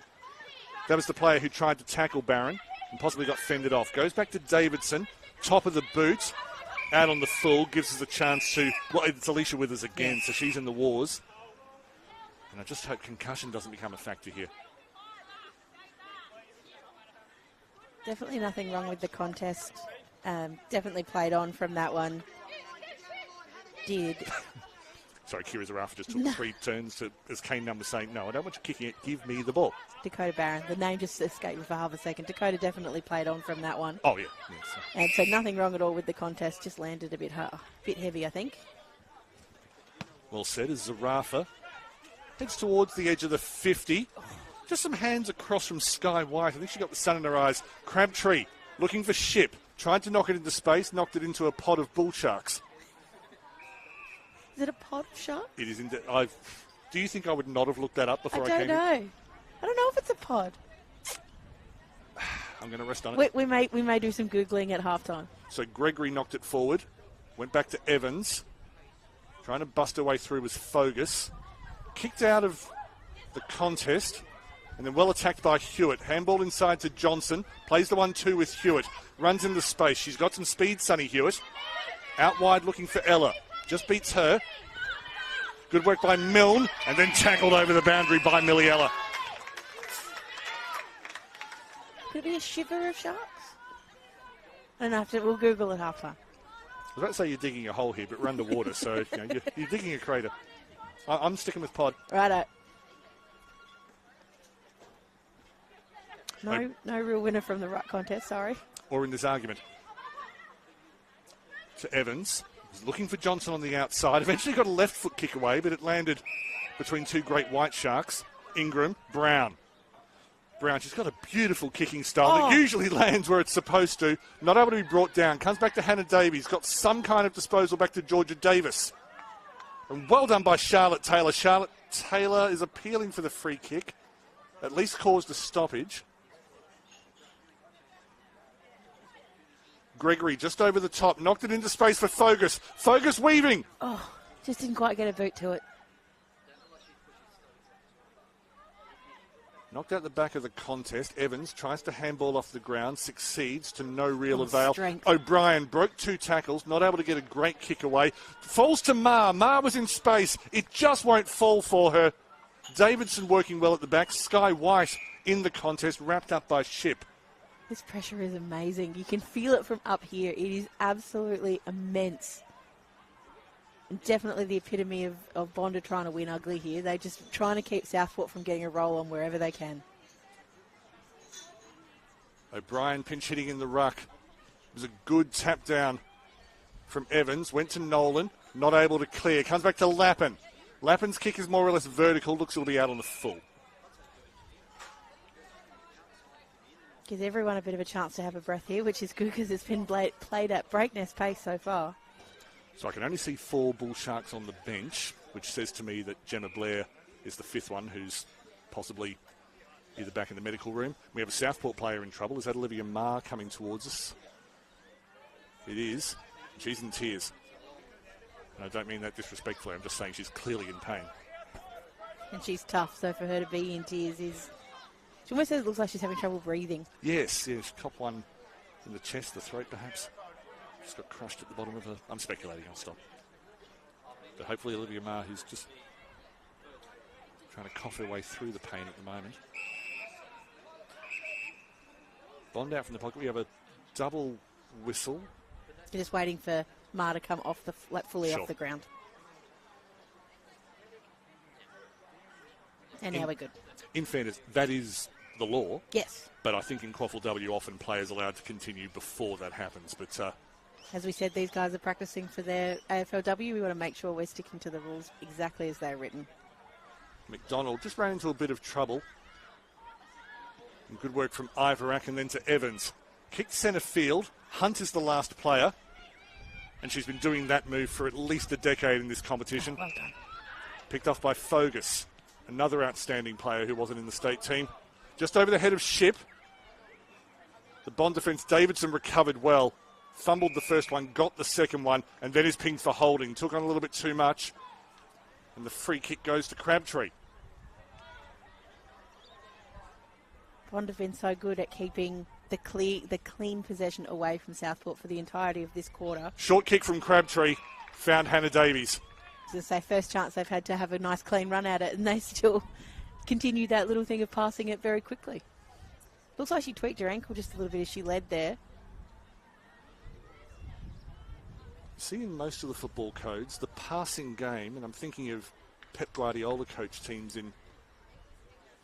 That was the player who tried to tackle Barron and possibly got fended off. Goes back to Davidson, top of the boot, out on the full, gives us a chance to... Well, it's Alicia Withers again, so she's in the wars. And I just hope concussion doesn't become a factor here. Definitely nothing wrong with the contest. Definitely played on from that one. Sorry, Kira Zarafa just took 3 turns to, as Kane Nunn was saying, no, I don't want you kicking it, give me the ball. Dakota Barron. The name just escaped me for half a second. Dakota definitely played on from that one. Oh, yeah. Yes. And so nothing wrong at all with the contest, just landed a bit heavy, I think. Well said, as Zarafa heads towards the edge of the 50. Just some hands across from Sky White. I think she got the sun in her eyes. Crabtree looking for Ship. Tried to knock it into space, knocked it into a pod of bull sharks. Is it a pod of sharks? It is. Do you think I would not have looked that up before I came I don't know. I don't know if it's a pod. I'm going to rest on it. We may do some Googling at halftime. So Gregory knocked it forward. Went back to Evans. Trying to bust her way through was Fogus. Kicked out of the contest. And then well attacked by Hewitt. Handball inside to Johnson. Plays the 1-2 with Hewitt. Runs into space. She's got some speed, Sonny Hewitt. Out wide looking for Ella. Just beats her. Good work by Milne. And then tackled over the boundary by Milliella. Could it be a shiver of sharks? I don't know. We'll Google it halftime. I was about to say you're digging a hole here, but we're underwater. So you're digging a crater. I'm sticking with pod. Righto. No real winner from the ruck contest, sorry. Or in this argument. To Evans. He's looking for Johnson on the outside. Eventually got a left foot kick away, but it landed between 2 great white sharks. Ingram, Brown. Brown, she's got a beautiful kicking style that usually lands where it's supposed to. Not able to be brought down. Comes back to Hannah Davies. Got some kind of disposal back to Georgia Davis. And well done by Charlotte Taylor. Charlotte Taylor is appealing for the free kick. At least caused a stoppage. Gregory just over the top, knocked it into space for Fogus. Fogus weaving. Oh, just didn't quite get a boot to it. Knocked out the back of the contest. Evans tries to handball off the ground, succeeds to no real avail. Strength. O'Brien broke 2 tackles, not able to get a great kick away. Falls to Ma. Ma was in space. It just won't fall for her. Davidson working well at the back. Sky White in the contest, wrapped up by Ship. This pressure is amazing. You can feel it from up here. It is absolutely immense. And definitely the epitome of Bonda trying to win ugly here. They're just trying to keep Southport from getting a roll on wherever they can. O'Brien pinch hitting in the ruck. It was a good tap down from Evans. Went to Nolan. Not able to clear. Comes back to Lappin. Lappin's kick is more or less vertical. Looks it'll be out on the full. Gives everyone a bit of a chance to have a breath here, which is good because it's been played at breakneck pace so far. So I can only see 4 Bull Sharks on the bench, which says to me that Gemma Blair is the 5th one who's possibly either back in the medical room. We have a Southport player in trouble. Is that Olivia Marr coming towards us? It is. She's in tears. And I don't mean that disrespectfully. I'm just saying she's clearly in pain. And she's tough, so for her to be in tears is... She almost says it looks like she's having trouble breathing. Yes, she copped one in the chest, the throat perhaps. Just got crushed at the bottom of her. I'm speculating, I'll stop. But hopefully Olivia Marr, who's just trying to cough her way through the pain at the moment. Bond out from the pocket. We have a double whistle. You're just waiting for Marr to come off fully off the ground. And now we're good. In fairness, that is the law. Yes. But I think in QAFLW often players are allowed to continue before that happens. But as we said, these guys are practicing for their AFLW. We want to make sure we're sticking to the rules exactly as they're written. McDonald just ran into a bit of trouble. And good work from Ivorak and then to Evans. Kicked centre field. Hunt is the last player. And she's been doing that move for at least a decade in this competition. Well done. Picked off by Fogus. Another outstanding player who wasn't in the state team. Just over the head of Ship. The Bond defence, Davidson recovered well. Fumbled the first one, got the second one, and then is pinged for holding. Took on a little bit too much. And the free kick goes to Crabtree. Bond have been so good at keeping the clean possession away from Southport for the entirety of this quarter. Short kick from Crabtree, found Hannah Davies. As I say, first chance they've had to have a nice clean run at it, and they still continue that little thing of passing it very quickly. Looks like she tweaked her ankle just a little bit as she led there. See, in most of the football codes, the passing game, and I'm thinking of Pep Guardiola coach teams in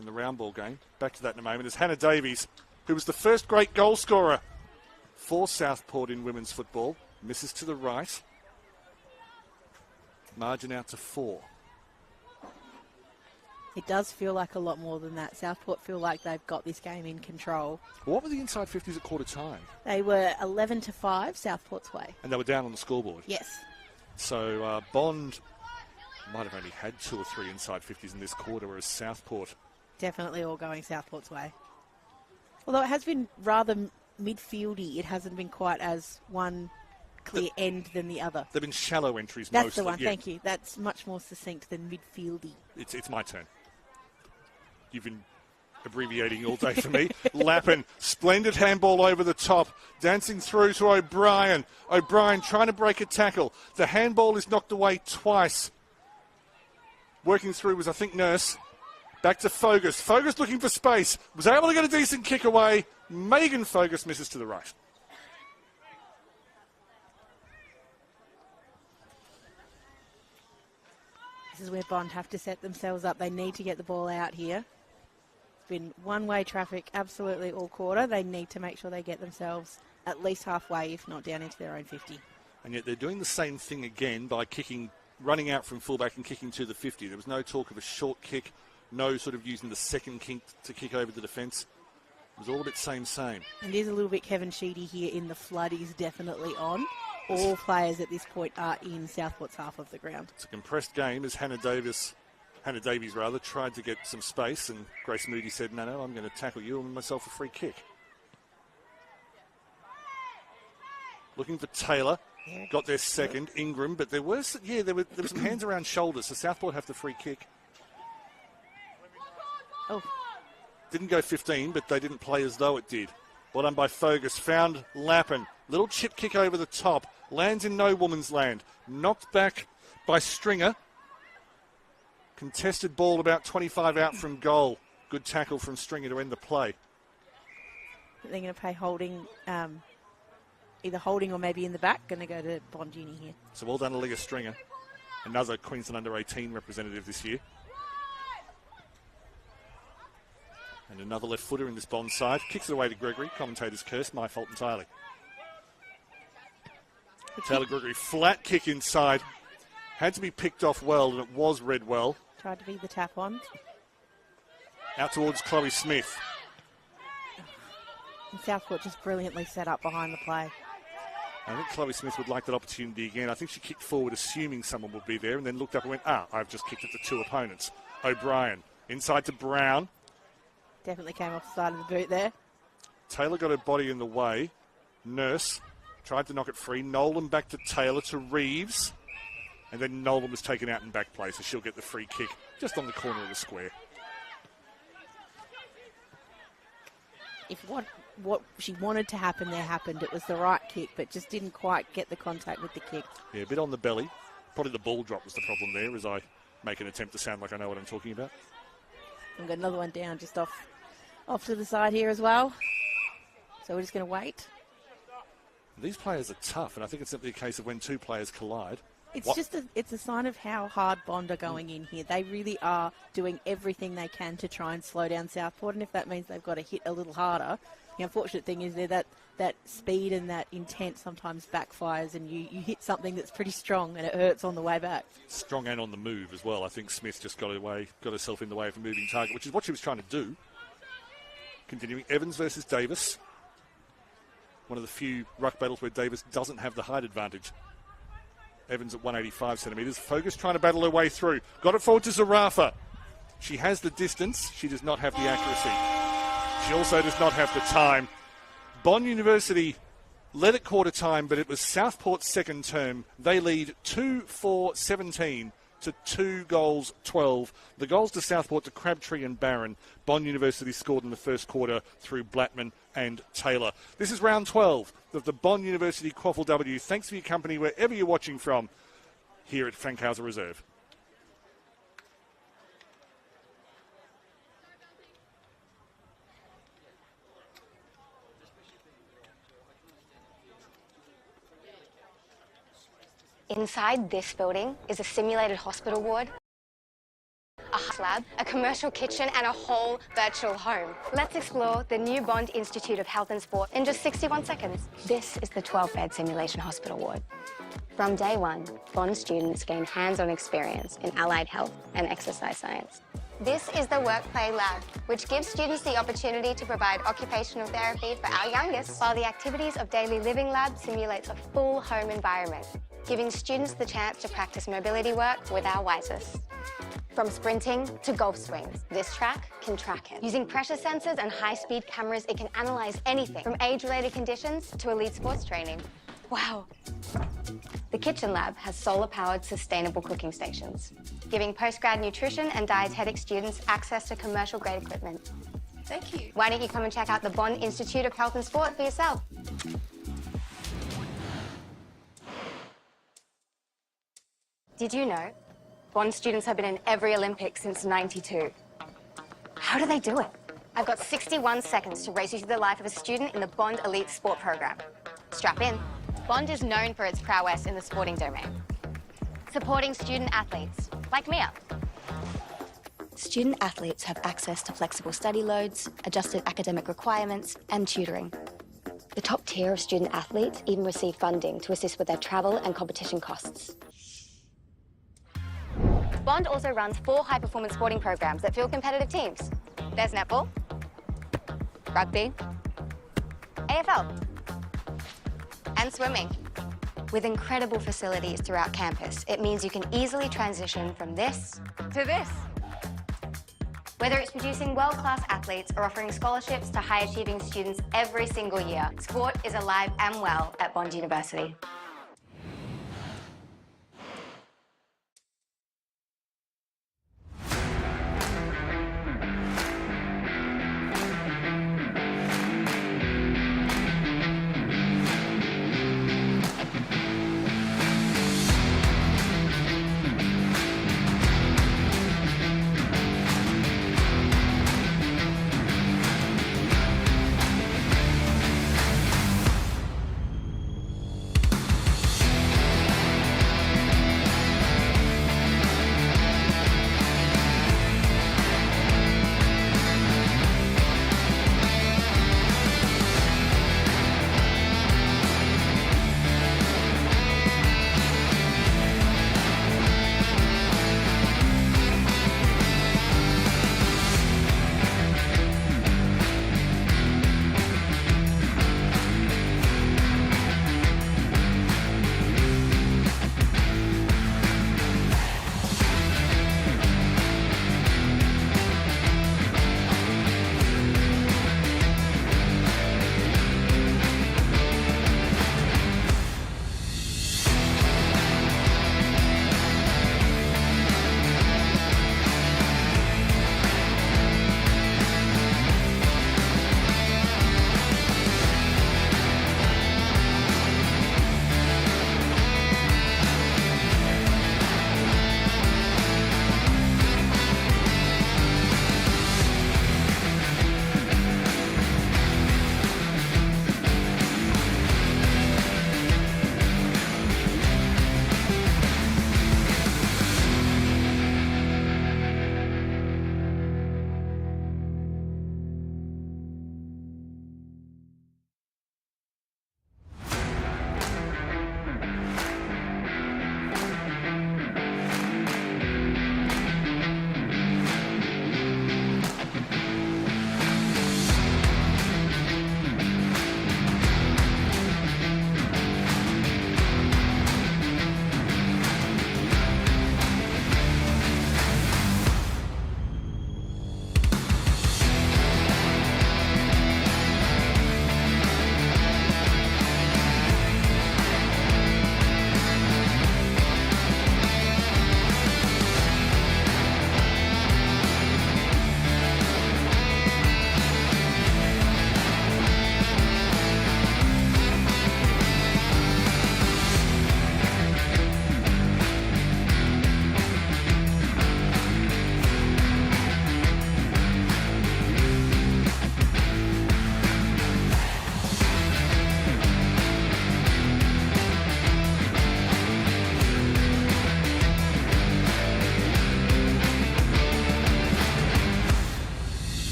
the round ball game. Back to that in a moment. Is Hannah Davies, who was the first great goal scorer for Southport in women's football. Misses to the right. Margin out to 4. It does feel like a lot more than that. Southport feel like they've got this game in control. What were the inside 50s at quarter time? They were 11-5 Southport's way. And they were down on the scoreboard. Yes. So Bond might have only had 2 or 3 inside 50s in this quarter, whereas Southport... Definitely all going Southport's way. Although it has been rather midfieldy, it hasn't been quite as one clear end than the other. They've been shallow entries That's mostly. the one, yeah. thank you. That's much more succinct than midfieldy. It's my turn. You've been abbreviating all day for me. Lappin, splendid handball over the top, dancing through to O'Brien. O'Brien trying to break a tackle. The handball is knocked away twice. Working through was, I think, Nurse. Back to Fogus. Fogus looking for space. Was able to get a decent kick away. Megan Fogus misses to the right. This is where Bond have to set themselves up. They need to get the ball out here. It's been one-way traffic absolutely all quarter. They need to make sure they get themselves at least halfway, if not down into their own 50. And yet they're doing the same thing again by running out from fullback and kicking to the 50. There was no talk of a short kick, no sort of using the second kick to kick over the defence. It was all a bit same. And there's a little bit Kevin Sheedy here in the flood is definitely on. All players at this point are in Southport's half of the ground. It's a compressed game as Hannah Davies tried to get some space, and Grace Moody said, no, I'm going to tackle you and myself a free kick. Looking for Taylor. Got their second. Ingram, but there were some hands around shoulders, so Southport have the free kick. Oh. Didn't go 15, but they didn't play as though it did. Well done by Fogus. Found Lappin. Little chip kick over the top. Lands in no woman's land. Knocked back by Stringer. Contested ball about 25 out from goal. Good tackle from Stringer to end the play. They're going to play holding, either holding or maybe in the back. Going to go to Bond Uni here. So well done, Aaliyah Stringer. Another Queensland Under-18 representative this year. And another left footer in this Bond side. Kicks it away to Gregory. Commentators curse. My fault entirely. Taylor Gregory, flat kick inside. Had to be picked off well, and it was read well. Tried to be the tap on. Out towards Chloe Smith. And Southport just brilliantly set up behind the play. I think Chloe Smith would like that opportunity again. I think she kicked forward assuming someone would be there and then looked up and went, I've just kicked it to 2 opponents. O'Brien inside to Brown. Definitely came off the side of the boot there. Taylor got her body in the way. Nurse tried to knock it free. Nolan back to Taylor to Reeves. And then Nolan was taken out in back play, so she'll get the free kick just on the corner of the square. If what she wanted to happen there happened, it was the right kick, but just didn't quite get the contact with the kick. Yeah, a bit on the belly. Probably the ball drop was the problem there as I make an attempt to sound like I know what I'm talking about. We've got another one down just off to the side here as well. So we're just going to wait. These players are tough, and I think it's simply a case of when 2 players collide. It's a sign of how hard Bond are going in here. They really are doing everything they can to try and slow down Southport, and if that means they've got to hit a little harder, the unfortunate thing is that speed and that intent sometimes backfires, and you hit something that's pretty strong and it hurts on the way back. Strong and on the move as well. I think Smith just got herself in the way of a moving target, which is what she was trying to do. Continuing, Evans versus Davis. One of the few ruck battles where Davis doesn't have the height advantage. Evans at 185 centimetres. Fogus trying to battle her way through. Got it forward to Zarafa. She has the distance. She does not have the accuracy. She also does not have the time. Bond University led at quarter time, but it was Southport's second term. They lead 2-4-17 to 2-12. The goals to Southport to Crabtree and Barron. Bond University scored in the first quarter through Blattman and Taylor. This is round 12 of the Bond University QAFLW. Thanks for your company wherever you're watching from here at Frankhauser Reserve. Inside this building is a simulated hospital ward, a lab, a commercial kitchen, and a whole virtual home. Let's explore the new Bond Institute of Health and Sport in just 61 seconds. This is the 12-bed simulation hospital ward. From day one, Bond students gain hands-on experience in allied health and exercise science. This is the Work Play Lab, which gives students the opportunity to provide occupational therapy for our youngest, while the Activities of Daily Living Lab simulates a full home environment, giving students the chance to practice mobility work with our wisest. From sprinting to golf swings, this track can track it. Using pressure sensors and high-speed cameras, it can analyze anything from age-related conditions to elite sports training. Wow. The kitchen lab has solar-powered sustainable cooking stations, giving postgrad nutrition and dietetic students access to commercial-grade equipment. Thank you. Why don't you come and check out the Bond Institute of Health and Sport for yourself? Did you know Bond students have been in every Olympic since '92? How do they do it? I've got 61 seconds to race you through the life of a student in the Bond Elite Sport program. Strap in. Bond is known for its prowess in the sporting domain, supporting student athletes like Mia. Student athletes have access to flexible study loads, adjusted academic requirements, and tutoring. The top tier of student athletes even receive funding to assist with their travel and competition costs. Bond also runs 4 high-performance sporting programs that field competitive teams. There's netball, rugby, AFL, and swimming. With incredible facilities throughout campus, it means you can easily transition from this to this. Whether it's producing world-class athletes or offering scholarships to high-achieving students every single year, sport is alive and well at Bond University.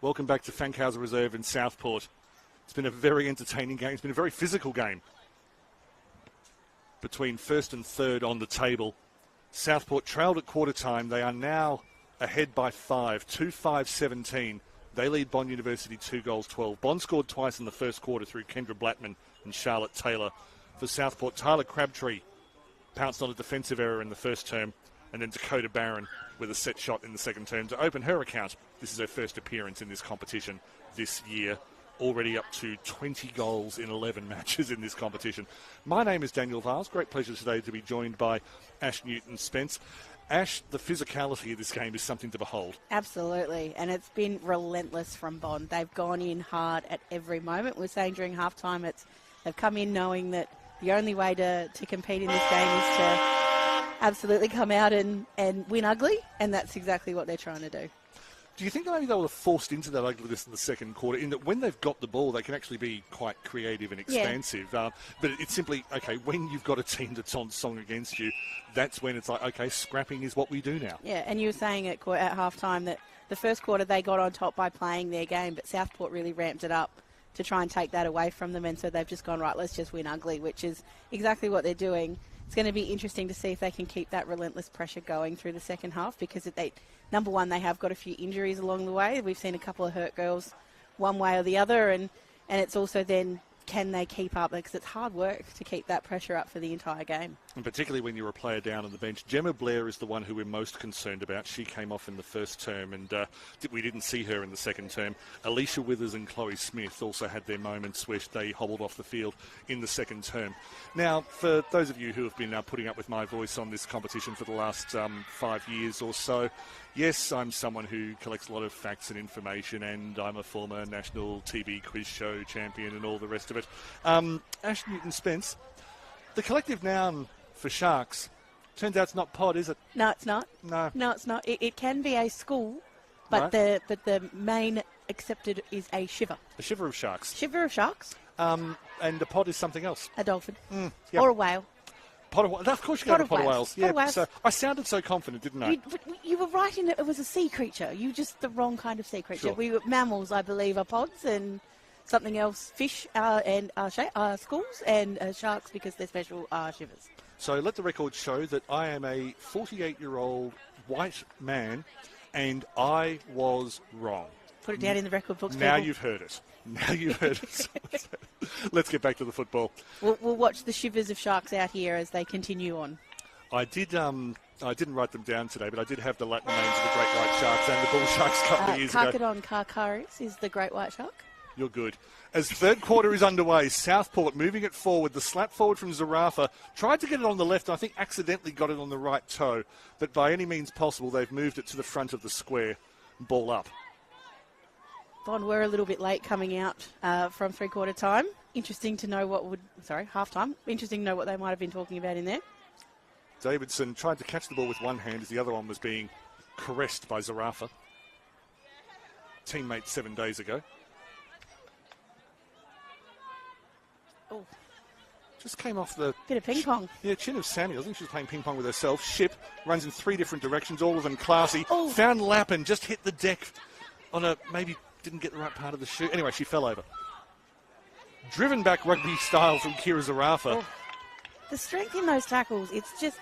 Welcome back to Fankhauser Reserve in Southport. It's been a very entertaining game. It's been a very physical game between first and third on the table. Southport trailed at quarter time. They are now ahead by 5, 2-5-17. They lead Bond University 2-12. Bond scored twice in the first quarter through Kendra Blattman and Charlotte Taylor. For Southport, Tyler Crabtree pounced on a defensive error in the first term, and then Dakota Barron with a set shot in the second term to open her account. This is her first appearance in this competition this year. Already up to 20 goals in 11 matches in this competition. My name is Daniel Vars. Great pleasure today to be joined by Ash Newton-Spence. Ash, the physicality of this game is something to behold. Absolutely, and it's been relentless from Bond. They've gone in hard at every moment. We're saying during halftime, they've come in knowing that the only way to compete in this game is to absolutely come out and win ugly, and that's exactly what they're trying to do. Do you think maybe they were forced into that ugliness in the second quarter, in that when they've got the ball, they can actually be quite creative and expansive? Yeah. But it's simply, okay, when you've got a team that's on song against you, that's when it's like, okay, scrapping is what we do now. Yeah, and you were saying at half-time that the first quarter they got on top by playing their game, but Southport really ramped it up to try and take that away from them, and so they've just gone, right, let's just win ugly, which is exactly what they're doing. It's going to be interesting to see if they can keep that relentless pressure going through the second half, because number one, they have got a few injuries along the way. We've seen a couple of hurt girls one way or the other, and it's also then, can they keep up? Because it's hard work to keep that pressure up for the entire game. And particularly when you're a player down on the bench. Gemma Blair is the one who we're most concerned about. She came off in the first term, and we didn't see her in the second term. Alicia Withers and Chloe Smith also had their moments where they hobbled off the field in the second term. Now, for those of you who have been putting up with my voice on this competition for the last 5 years or so, yes, I'm someone who collects a lot of facts and information, and I'm a former national TV quiz show champion and all the rest of it. Ash Newton-Spence, the collective noun for Sharks, turns out it's not pod, is it? No, it's not. No, it's not. It can be a school, but right. the main accepted is a shiver. A shiver of sharks. Shiver of sharks. And a pod is something else. A dolphin. Yep. Or a whale. Pot of whales. Of course you got a pot of whales. Yeah, whales. So I sounded so confident, didn't I? You were right in it was a sea creature. You were just the wrong kind of sea creature. Sure. Mammals, I believe, are pods, and something else, fish and schools, and sharks, because they're special, are shivers. So let the record show that I am a 48-year-old white man, and I was wrong. Put it down in the record books. Now people. you've heard it. Let's get back to the football. We'll watch the shivers of sharks out here as they continue on. I didn't write them down today, but I did have the Latin names of the great white sharks and the bull sharks a couple of years ago. Carcadon carcaris is the great white shark. You're good. As third quarter is underway, Southport moving it forward. The slap forward from Zarafa tried to get it on the left, and I think accidentally got it on the right toe. But by any means possible, they've moved it to the front of the square. Ball up. Bond were a little bit late coming out from three-quarter time. Interesting to know half-time. Interesting to know what they might have been talking about in there. Davidson tried to catch the ball with one hand as the other one was being caressed by Zarafa. Teammate 7 days ago. Oh. Just came off the... Bit of ping pong. Chin of Samuel. I think she was playing ping pong with herself. Ship runs in 3 different directions, all of them classy. Oh. Found Lappin, just hit the deck on a... maybe didn't get the right part of the shoe. Anyway, she fell over. Driven back rugby style from Kira Zarafa. Oh. The strength in those tackles, it's just...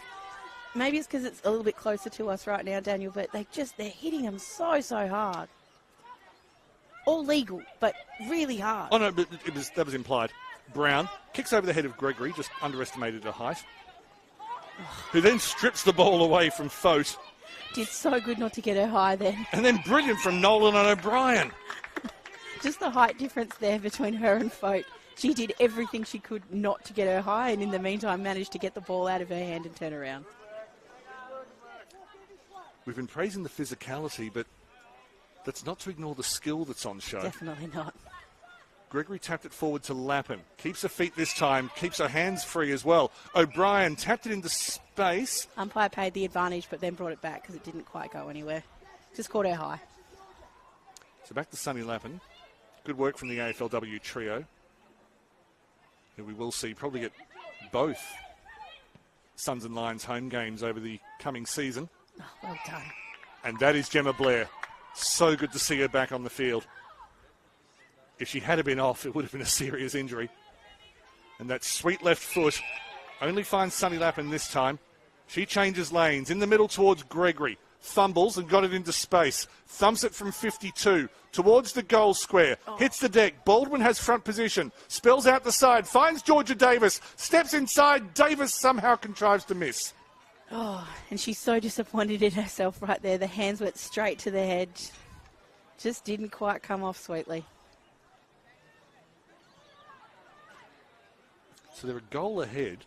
Maybe it's because it's a little bit closer to us right now, Daniel, but they're hitting them so hard. All legal, but really hard. Oh, no, but that was implied. Brown kicks over the head of Gregory, just underestimated her height, who then strips the ball away from Fote. Did so good not to get her high then. And then brilliant from Nolan and O'Brien. Just the height difference there between her and Fote. She did everything she could not to get her high, and in the meantime managed to get the ball out of her hand and turn around. We've been praising the physicality, but that's not to ignore the skill that's on show. Definitely not. Gregory tapped it forward to Lappin. Keeps her feet this time. Keeps her hands free as well. O'Brien tapped it into space. Umpire paid the advantage, but then brought it back because it didn't quite go anywhere. Just caught her high. So back to Sunny Lappin. Good work from the AFLW trio, who we will see probably at both Suns and Lions home games over the coming season. Oh, well done. And that is Gemma Blair. So good to see her back on the field. If she had been off, it would have been a serious injury. And that sweet left foot only finds Sunny Lappin this time. She changes lanes in the middle towards Gregory. Fumbles and got it into space. Thumps it from 52 towards the goal square. Hits the deck. Baldwin has front position. Spills out the side. Finds Georgia Davis. Steps inside. Davis somehow contrives to miss. Oh, and she's so disappointed in herself right there. The hands went straight to the head. Just didn't quite come off sweetly. So they're a goal ahead.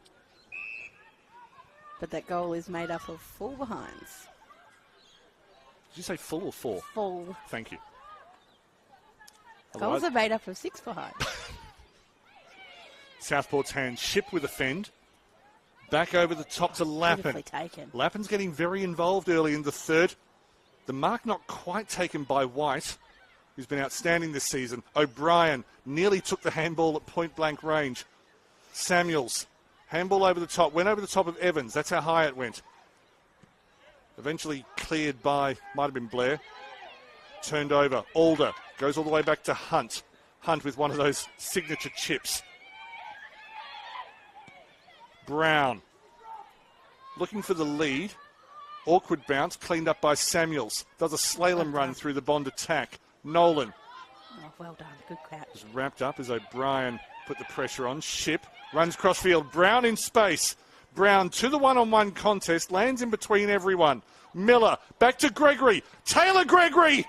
But that goal is made up of full behinds. Did you say full or four? Full. Thank you. Goals are made up of 6 behind. Southport's hands Ship with a fend. Back over the top to Lappin. Beautifully taken. Lappin's getting very involved early in the third. The mark not quite taken by White, who's been outstanding this season. O'Brien nearly took the handball at point-blank range. Samuels, handball over the top, went over the top of Evans. That's how high it went. Eventually cleared by, might have been Blair. Turned over. Alder goes all the way back to Hunt. Hunt with one of those signature chips. Brown looking for the lead. Awkward bounce, cleaned up by Samuels. Does a slalom run through the Bond attack. Nolan. Oh, well done. Good catch. Was wrapped up as O'Brien put the pressure on. Ship runs crossfield. Brown in space. Brown to the one-on-one contest. Lands in between everyone. Miller back to Gregory. Taylor Gregory.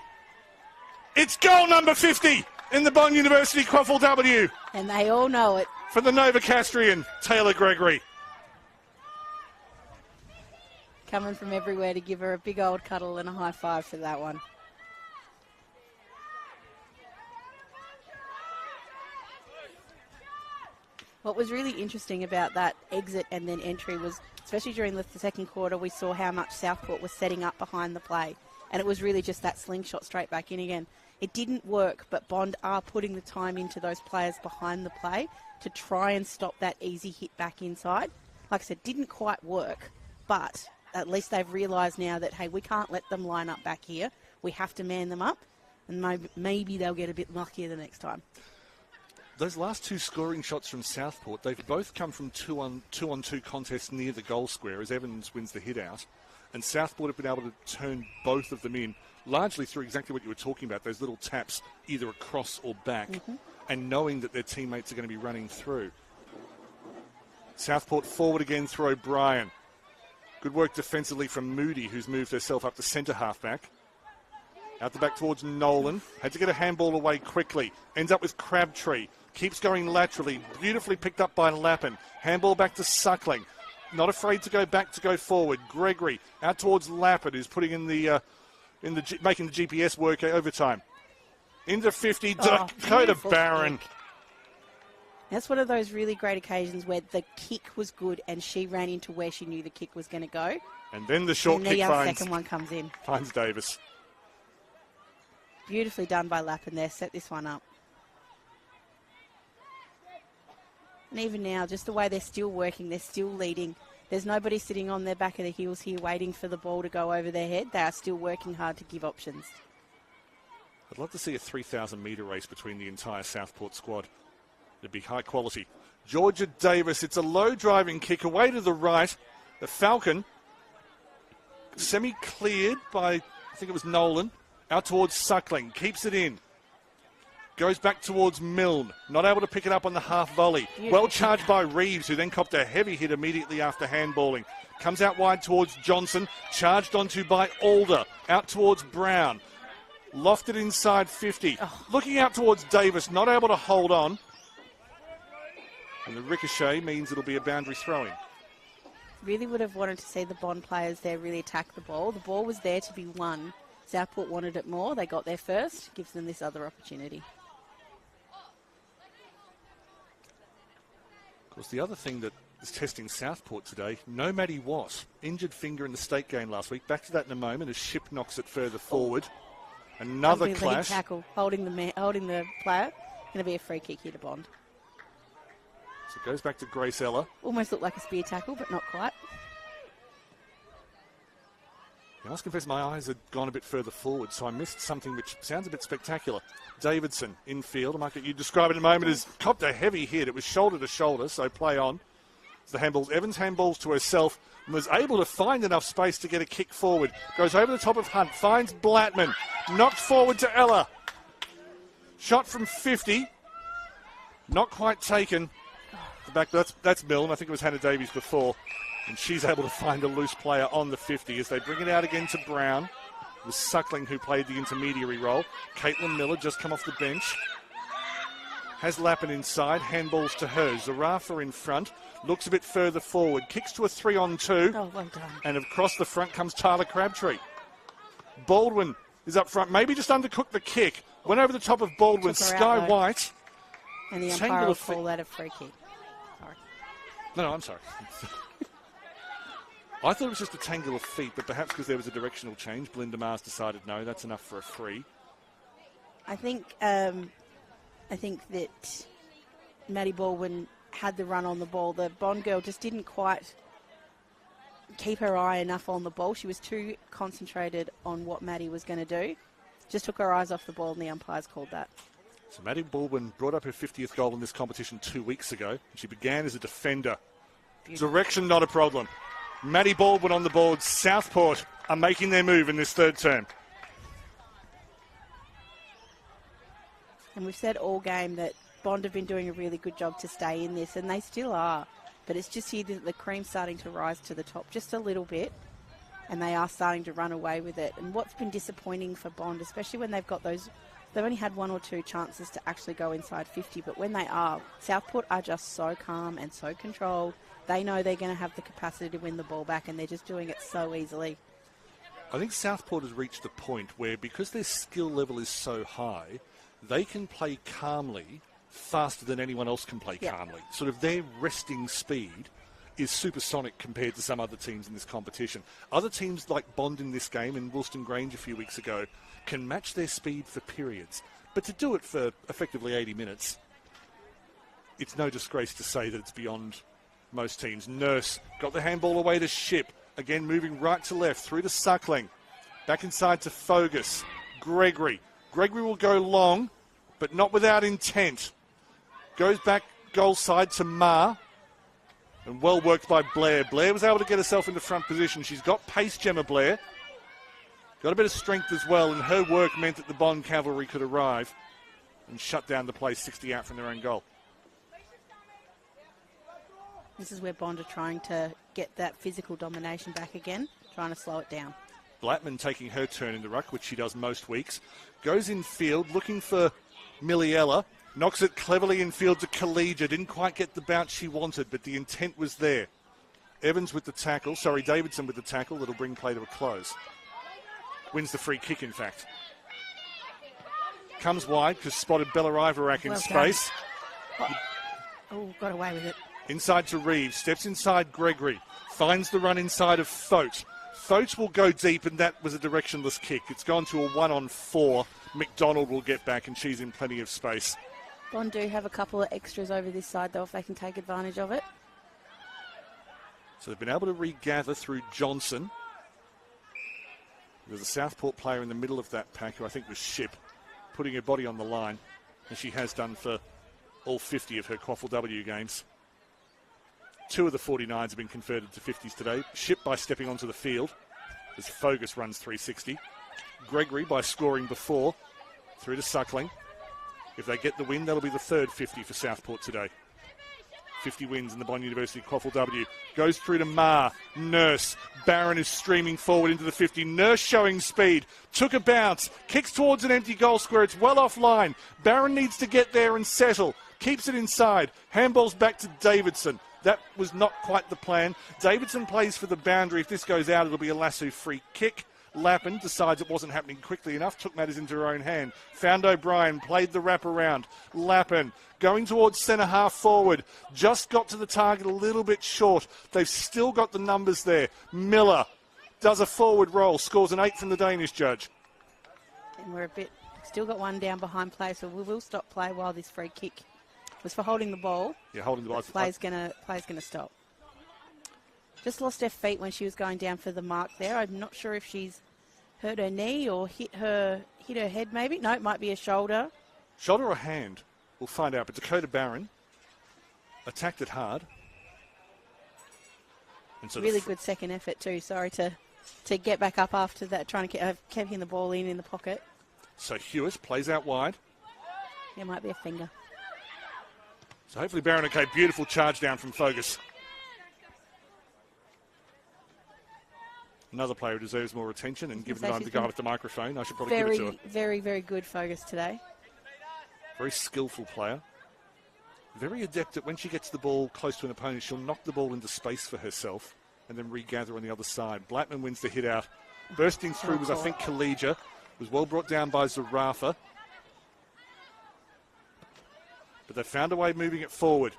It's goal number 50 in the Bond University QAFLW. And they all know it. For the Novocastrian, Taylor Gregory. Coming from everywhere to give her a big old cuddle and a high five for that one. What was really interesting about that exit and then entry was, especially during the second quarter, we saw how much Southport was setting up behind the play. And it was really just that slingshot straight back in again. It didn't work, but Bond are putting the time into those players behind the play to try and stop that easy hit back inside. Like I said, didn't quite work, but at least they've realised now that, hey, we can't let them line up back here. We have to man them up, and maybe they'll get a bit luckier the next time. Those last two scoring shots from Southport, they've both come from two-on-two contests near the goal square as Evans wins the hit out. And Southport have been able to turn both of them in, largely through exactly what you were talking about, those little taps either across or back, and knowing that their teammates are going to be running through. Southport forward again through O'Brien. Good work defensively from Moody, who's moved herself up to centre halfback. Out the back towards Nolan. Had to get a handball away quickly. Ends up with Crabtree. Keeps going laterally. Beautifully picked up by Lappin. Handball back to Suckling. Not afraid to go back to go forward. Gregory out towards Lappin, who's putting in the making the GPS work overtime. Into 50. Dakota Barron. Kick. That's one of those really great occasions where the kick was good and she ran into where she knew the kick was going to go. And then the short kick second one comes in. Finds Davis. Beautifully done by Lappin there. Set this one up. And even now, just the way they're still working, they're still leading. There's nobody sitting on their back of the heels here waiting for the ball to go over their head. They are still working hard to give options. I'd love to see a 3,000 metre race between the entire Southport squad. It'd be high quality. Georgia Davis, it's a low driving kick away to the right. The Falcon, semi-cleared by, I think it was Nolan, out towards Suckling, keeps it in. Goes back towards Milne, not able to pick it up on the half volley. Well charged by Reeves, who then copped a heavy hit immediately after handballing. Comes out wide towards Johnson, charged onto by Alder, out towards Brown. Lofted inside 50. Looking out towards Davis, not able to hold on. And the ricochet means it'll be a boundary throw-in. Really would have wanted to see the Bond players there really attack the ball. The ball was there to be won. Southport wanted it more. They got there first. Gives them this other opportunity. Of course, the other thing that is testing Southport today, no Maddie Watt. Injured finger in the state game last week. Back to that in a moment as Ship knocks it further forward. Another clash. Tackle, holding the player. Going to be a free kick here to Bond. So it goes back to Grace Ella. Almost looked like a spear tackle, but not quite. I must confess my eyes had gone a bit further forward, so I missed something which sounds a bit spectacular. Davidson infield. I might get you to describe it in a moment. Has copped a heavy hit. It was shoulder to shoulder, so play on. The handballs. Evans handballs to herself and was able to find enough space to get a kick forward. Goes over the top of Hunt. Finds Blattman. Knocked forward to Ella. Shot from 50. Not quite taken. The back. That's Milne. I think it was Hannah Davies before. And she's able to find a loose player on the 50 as they bring it out again to Brown. It was Suckling who played the intermediary role. Caitlin Miller just come off the bench. Has Lappin inside. Handballs to her. Zarafa in front. Looks a bit further forward. Kicks to a 3-on-2. Oh, well done. And across the front comes Tyler Crabtree. Baldwin is up front. Maybe just undercooked the kick. Went over the top of Baldwin. Took her Sky out, though. White. And the Tangle umpire will of call that a free kick. Sorry. No, I'm sorry. I thought it was just a tangle of feet, but perhaps because there was a directional change, Belinda Mars decided no, that's enough for a free. I think that Maddie Baldwin had the run on the ball. The Bond girl just didn't quite keep her eye enough on the ball. She was too concentrated on what Maddie was going to do. Just took her eyes off the ball, and the umpires called that. So Maddie Baldwin brought up her 50th goal in this competition 2 weeks ago. She began as a defender. Beautiful. Direction not a problem. Maddie Baldwin on the board. Southport are making their move in this third term. And we've said all game that Bond have been doing a really good job to stay in this, and they still are. But it's just here that the cream's starting to rise to the top just a little bit, and they are starting to run away with it. And what's been disappointing for Bond, especially when they've got those, they've only had 1 or 2 chances to actually go inside 50, but when they are, Southport are just so calm and so controlled. They know they're going to have the capacity to win the ball back, and they're just doing it so easily. I think Southport has reached a point where, because their skill level is so high, they can play calmly faster than anyone else can play calmly. Sort of their resting speed is supersonic compared to some other teams in this competition. Other teams like Bond in this game and Wollston Grange a few weeks ago can match their speed for periods. But to do it for effectively 80 minutes, it's no disgrace to say that it's beyond most teams. Nurse got the handball away to Ship. Again, moving right to left, through to Suckling. Back inside to Fogus. Gregory. Gregory will go long, but not without intent. Goes back goal side to Ma. And well worked by Blair. Blair was able to get herself into front position. She's got pace, Gemma Blair. Got a bit of strength as well, and her work meant that the Bond cavalry could arrive and shut down the play 60 out from their own goal. This is where Bond are trying to get that physical domination back again, trying to slow it down. Blattman taking her turn in the ruck, which she does most weeks. Goes in field, looking for Milliella. Knocks it cleverly in field to Collegia. Didn't quite get the bounce she wanted, but the intent was there. Evans with the tackle. Sorry, Davidson with the tackle. That'll bring play to a close. Wins the free kick, in fact. Comes wide because spotted Bella Ivarak in space. Oh, got away with it. Inside to Reeves. Steps inside Gregory. Finds the run inside of Fote. Fote will go deep, and that was a directionless kick. It's gone to a 1-on-4. McDonald will get back, and she's in plenty of space. Bond do have a couple of extras over this side, though, if they can take advantage of it. So they've been able to regather through Johnson. There's a Southport player in the middle of that pack, who I think was Ship, putting her body on the line, as she has done for all 50 of her QAFLW games. 2 of the 49s have been converted to 50s today. Ship by stepping onto the field, as Fogus runs 360. Gregory by scoring before, through to Suckling. If they get the win, that'll be the third 50 for Southport today. 50 wins in the Bond University QAFLW. Goes through to Ma. Nurse. Barron is streaming forward into the 50. Nurse showing speed. Took a bounce. Kicks towards an empty goal square. It's well offline. Barron needs to get there and settle. Keeps it inside. Handballs back to Davidson. That was not quite the plan. Davidson plays for the boundary. If this goes out, it'll be a lasso free kick. Lappin decides it wasn't happening quickly enough, took matters into her own hand. Found O'Brien, played the wrap around. Lappin going towards centre half forward. Just got to the target a little bit short. They've still got the numbers there. Miller does a forward roll, scores an 8 from the Danish judge. And we're still got one down behind play, so we will stop play while this free kick was for holding the ball. Yeah, holding the ball. Play's gonna stop. Just lost her feet when she was going down for the mark there. I'm not sure if she's hurt her knee or hit her head maybe. No, it might be a shoulder. Shoulder or hand? We'll find out. But Dakota Barron attacked it hard. And so Really good second effort too. Sorry to get back up after that, trying to keeping the ball in the pocket. So Hewitt plays out wide. It might be a finger. So hopefully Barron okay. Beautiful charge down from Fogus. Another player who deserves more attention and given that I'm the guy with the microphone, I should probably give it to her. Very, very good Fogus today. Very skillful player. Very adept at when she gets the ball close to an opponent, she'll knock the ball into space for herself and then regather on the other side. Blackman wins the hit out. Bursting through was, I think, Kalija. Was well brought down by Zarafa. But they found a way moving it forward.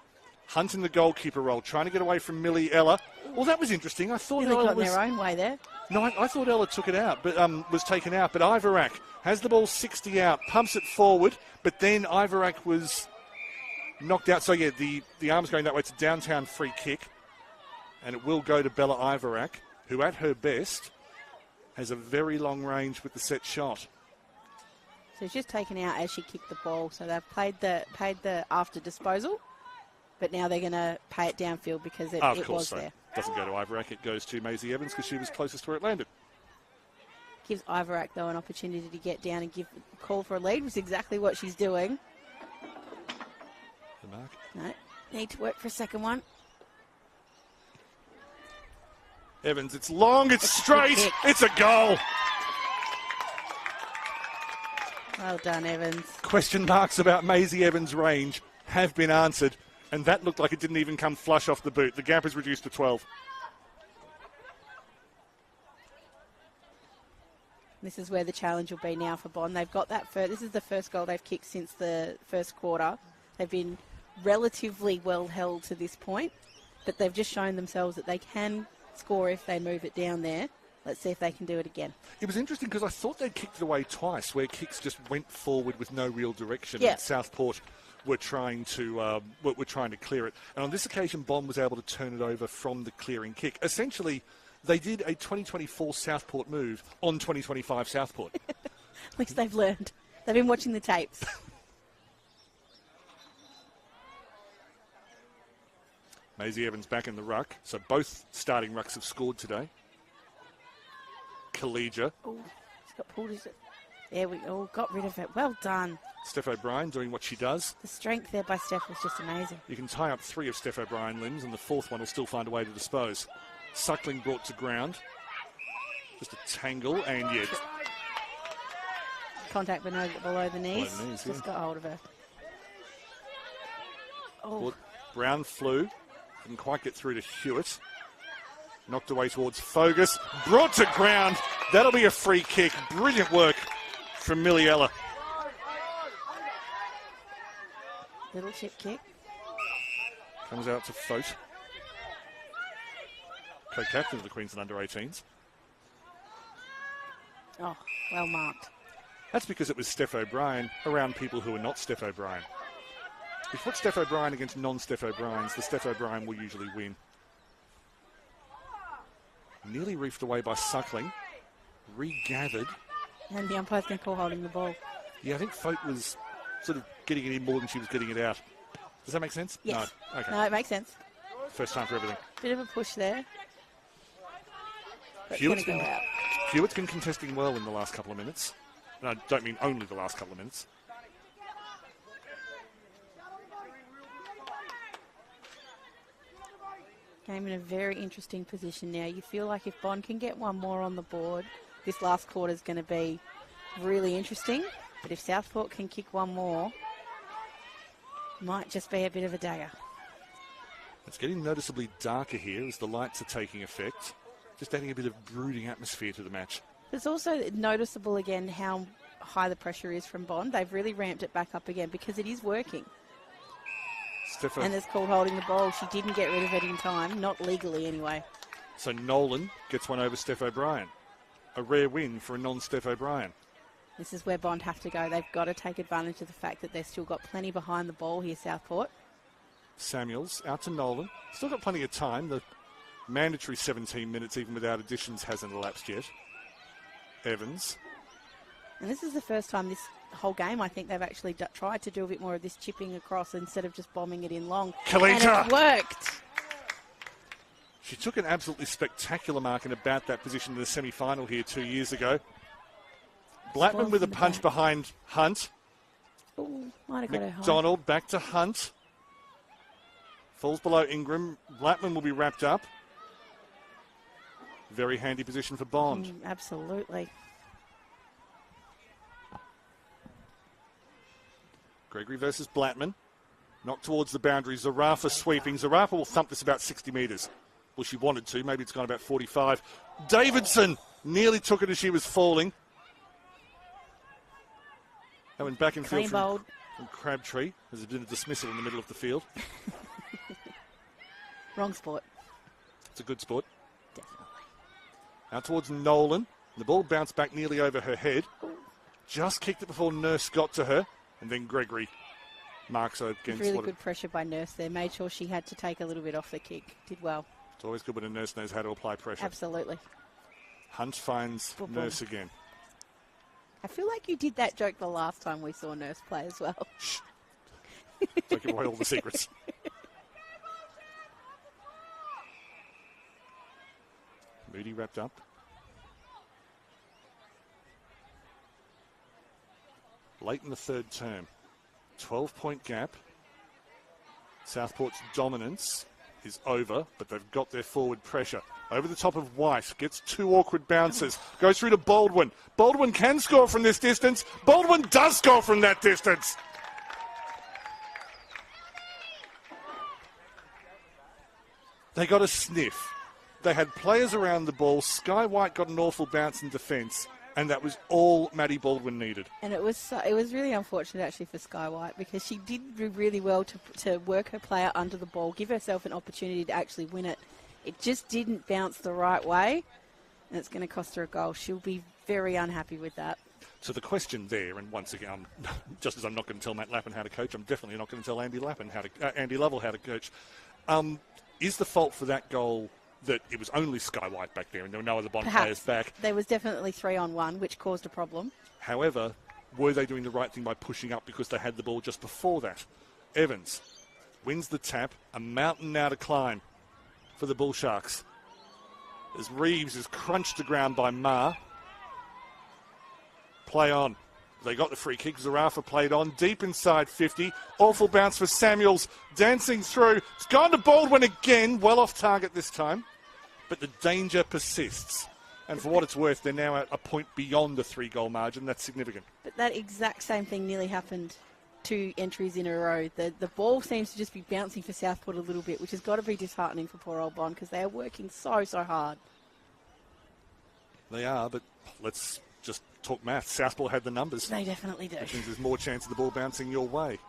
Hunt in the goalkeeper role, trying to get away from Millie Ella. Well, that was interesting. I thought Really Ella got was... in their own way there. No, I thought Ella took it out, but was taken out. But Ivarak has the ball 60 out, pumps it forward, but then Ivarak was knocked out. So, yeah, the arm's going that way. It's a downtown free kick, and it will go to Bella Ivarak, who at her best has a very long range with the set shot. So it's just taken out as she kicked the ball. So they've paid the after disposal, but now they're going to pay it downfield because it was there. Doesn't go to Ivarak, it goes to Maisie Evans because she was closest to where it landed. Gives Ivarak, though, an opportunity to get down and call for a lead, which is exactly what she's doing. The mark. No, need to work for a second one. Evans, it's long, it's straight, it's a goal. Well done, Evans. Question marks about Maisie Evans' range have been answered, and that looked like it didn't even come flush off the boot. The gap is reduced to 12. This is where the challenge will be now for Bond. They've got that this is the first goal they've kicked since the first quarter. They've been relatively well held to this point, but they've just shown themselves that they can score if they move it down there. Let's see if they can do it again. It was interesting because I thought they'd kicked it away twice, where kicks just went forward with no real direction. Yeah. And Southport were trying to clear it. And on this occasion, Bond was able to turn it over from the clearing kick. Essentially, they did a 2024 Southport move on 2025 Southport. At least they've learned. They've been watching the tapes. Maisie Evans back in the ruck. So both starting rucks have scored today. Kalija. Oh, he's got pulled. There we go. Got rid of it. Well done. Steph O'Brien doing what she does. The strength there by Steph was just amazing. You can tie up 3 of Steph O'Brien limbs, and the 4th one will still find a way to dispose. Suckling brought to ground. Just a tangle, and yet. Contact below the knees. Just got hold of her. Oh. Well, Brown flew. Didn't quite get through to Hewitt. Knocked away towards Fogus. Brought to ground. That'll be a free kick. Brilliant work from Milliella. Little chip kick. Comes out to Fote. Co-captain of the Queensland Under-18s. Oh, well marked. That's because it was Steph O'Brien around people who are not Steph O'Brien. If you put Steph O'Brien against non-Steph O'Briens, the Steph O'Brien will usually win. Nearly reefed away by Suckling. Regathered. And the umpire's going to call holding the ball. Yeah, I think Fote was sort of getting it in more than she was getting it out. Does that make sense? Yes. No. Okay. No, it makes sense. First time for everything. Bit of a push there. Hewitt's been contesting well in the last couple of minutes. And I don't mean only the last couple of minutes. Game in a very interesting position now. You feel like if Bond can get one more on the board, this last quarter is going to be really interesting. But if Southport can kick one more, might just be a bit of a dagger. It's getting noticeably darker here as the lights are taking effect. Just adding a bit of brooding atmosphere to the match. It's also noticeable again how high the pressure is from Bond. They've really ramped it back up again because it is working. And it's called holding the ball. She didn't get rid of it in time, not legally anyway. So Nolan gets one over Steph O'Brien. A rare win for a non-Steph O'Brien. This is where Bond have to go. They've got to take advantage of the fact that they've still got plenty behind the ball here, Southport. Samuels out to Nolan. Still got plenty of time. The Mandatory 17 minutes, even without additions, hasn't elapsed yet. Evans. And this is the first time this whole game, I think they've actually tried to do a bit more of this chipping across instead of just bombing it in long. Kalita. And it worked. She took an absolutely spectacular mark in about that position in the semi-final here 2 years ago. Blackman with a punch behind Hunt. Ooh, might have got her high. McDonald back to Hunt. Falls below Ingram. Blackman will be wrapped up. Very handy position for Bond. Absolutely. Gregory versus Blackman. Knocked towards the boundary. Zarafa sweeping. Zarafa will thump this about 60 metres. Well, she wanted to. Maybe it's gone about 45. Davidson nearly took it as she was falling. That went back in field from Crabtree. There's been a dismissal in the middle of the field. Wrong sport. It's a good sport. Definitely. Out towards Nolan. The ball bounced back nearly over her head. Just kicked it before Nurse got to her. And then Gregory marks her against. Really good pressure by Nurse there. Made sure she had to take a little bit off the kick. Did well. It's always good when a nurse knows how to apply pressure. Absolutely. Hunt finds Nurse again. I feel like you did that joke the last time we saw Nurse play as well. Shh. Don't give away all the secrets. Moody wrapped up. Late in the third term. 12-point gap. Southport's dominance is over, but they've got their forward pressure. Over the top of White, gets two awkward bounces, goes through to Baldwin. Baldwin can score from this distance. Baldwin does score from that distance. They got a sniff. They had players around the ball. Sky White got an awful bounce in defence, and that was all Maddie Baldwin needed. And it was really unfortunate actually for Sky White, because she did do really well to work her player under the ball, give herself an opportunity to actually win it. It just didn't bounce the right way, and it's going to cost her a goal. She'll be very unhappy with that. So the question there, and once again, just as I'm not going to tell Matt Lappin how to coach, I'm definitely not going to tell Andy Lovell how to coach. Is the fault for that goal that it was only Sky White back there and there were no other Bond players back? There was definitely 3-on-1, which caused a problem. However, were they doing the right thing by pushing up because they had the ball just before that? Evans wins the tap, a mountain now to climb for the Bull Sharks, as Reeves is crunched to ground by Ma. Play on. They got the free kick. Zarafa played on deep inside 50. Awful bounce for Samuels, dancing through. It's gone to Baldwin again, well off target this time. But the danger persists. And for what it's worth, they're now at a point beyond the 3-goal margin. That's significant. But that exact same thing nearly happened 2 entries in a row. The ball seems to just be bouncing for Southport a little bit, which has got to be disheartening for poor old Bond, because they are working so hard. They are, but let's just talk maths. Southport had the numbers. They definitely do. Which means there's more chance of the ball bouncing your way.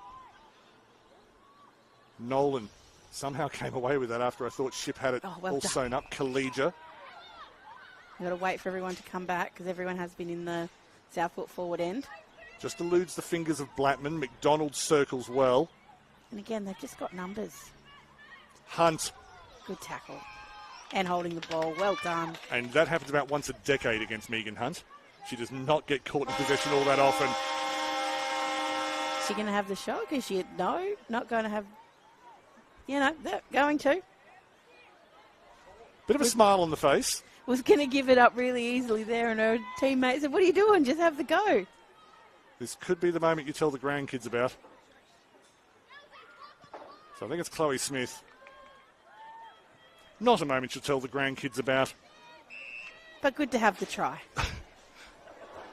Nolan somehow came away with that after I thought Ship had it all sewn up. Collegia. We've got to wait for everyone to come back, because everyone has been in the Southport forward end. Just eludes the fingers of Blackman. McDonald circles well. And again, they've just got numbers. Hunt. Good tackle. And holding the ball. Well done. And that happens about once a decade against Megan Hunt. She does not get caught in possession all that often. Is she going to have the shot? Is she? No, not going to have. They're going to. Bit of a smile on the face. Was going to give it up really easily there, and her teammate said, "What are you doing? Just have the go." This could be the moment you tell the grandkids about. So I think it's Chloe Smith. Not a moment you'll tell the grandkids about. But good to have the try.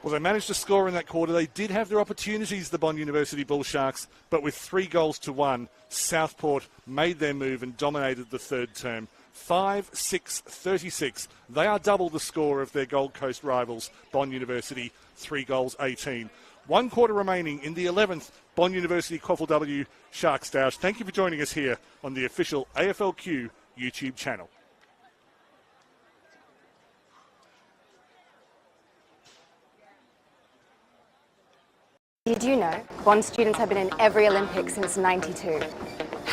Well, they managed to score in that quarter. They did have their opportunities, the Bond University Bull Sharks, but with 3-1, Southport made their move and dominated the third term. 5-6-36. They are double the score of their Gold Coast rivals, Bond University, 3-18. 1 quarter remaining in the 11th Bond University QAFLW Sharks Stoush. Thank you for joining us here on the official AFLQ YouTube channel. Did you know Bond students have been in every Olympics since '92?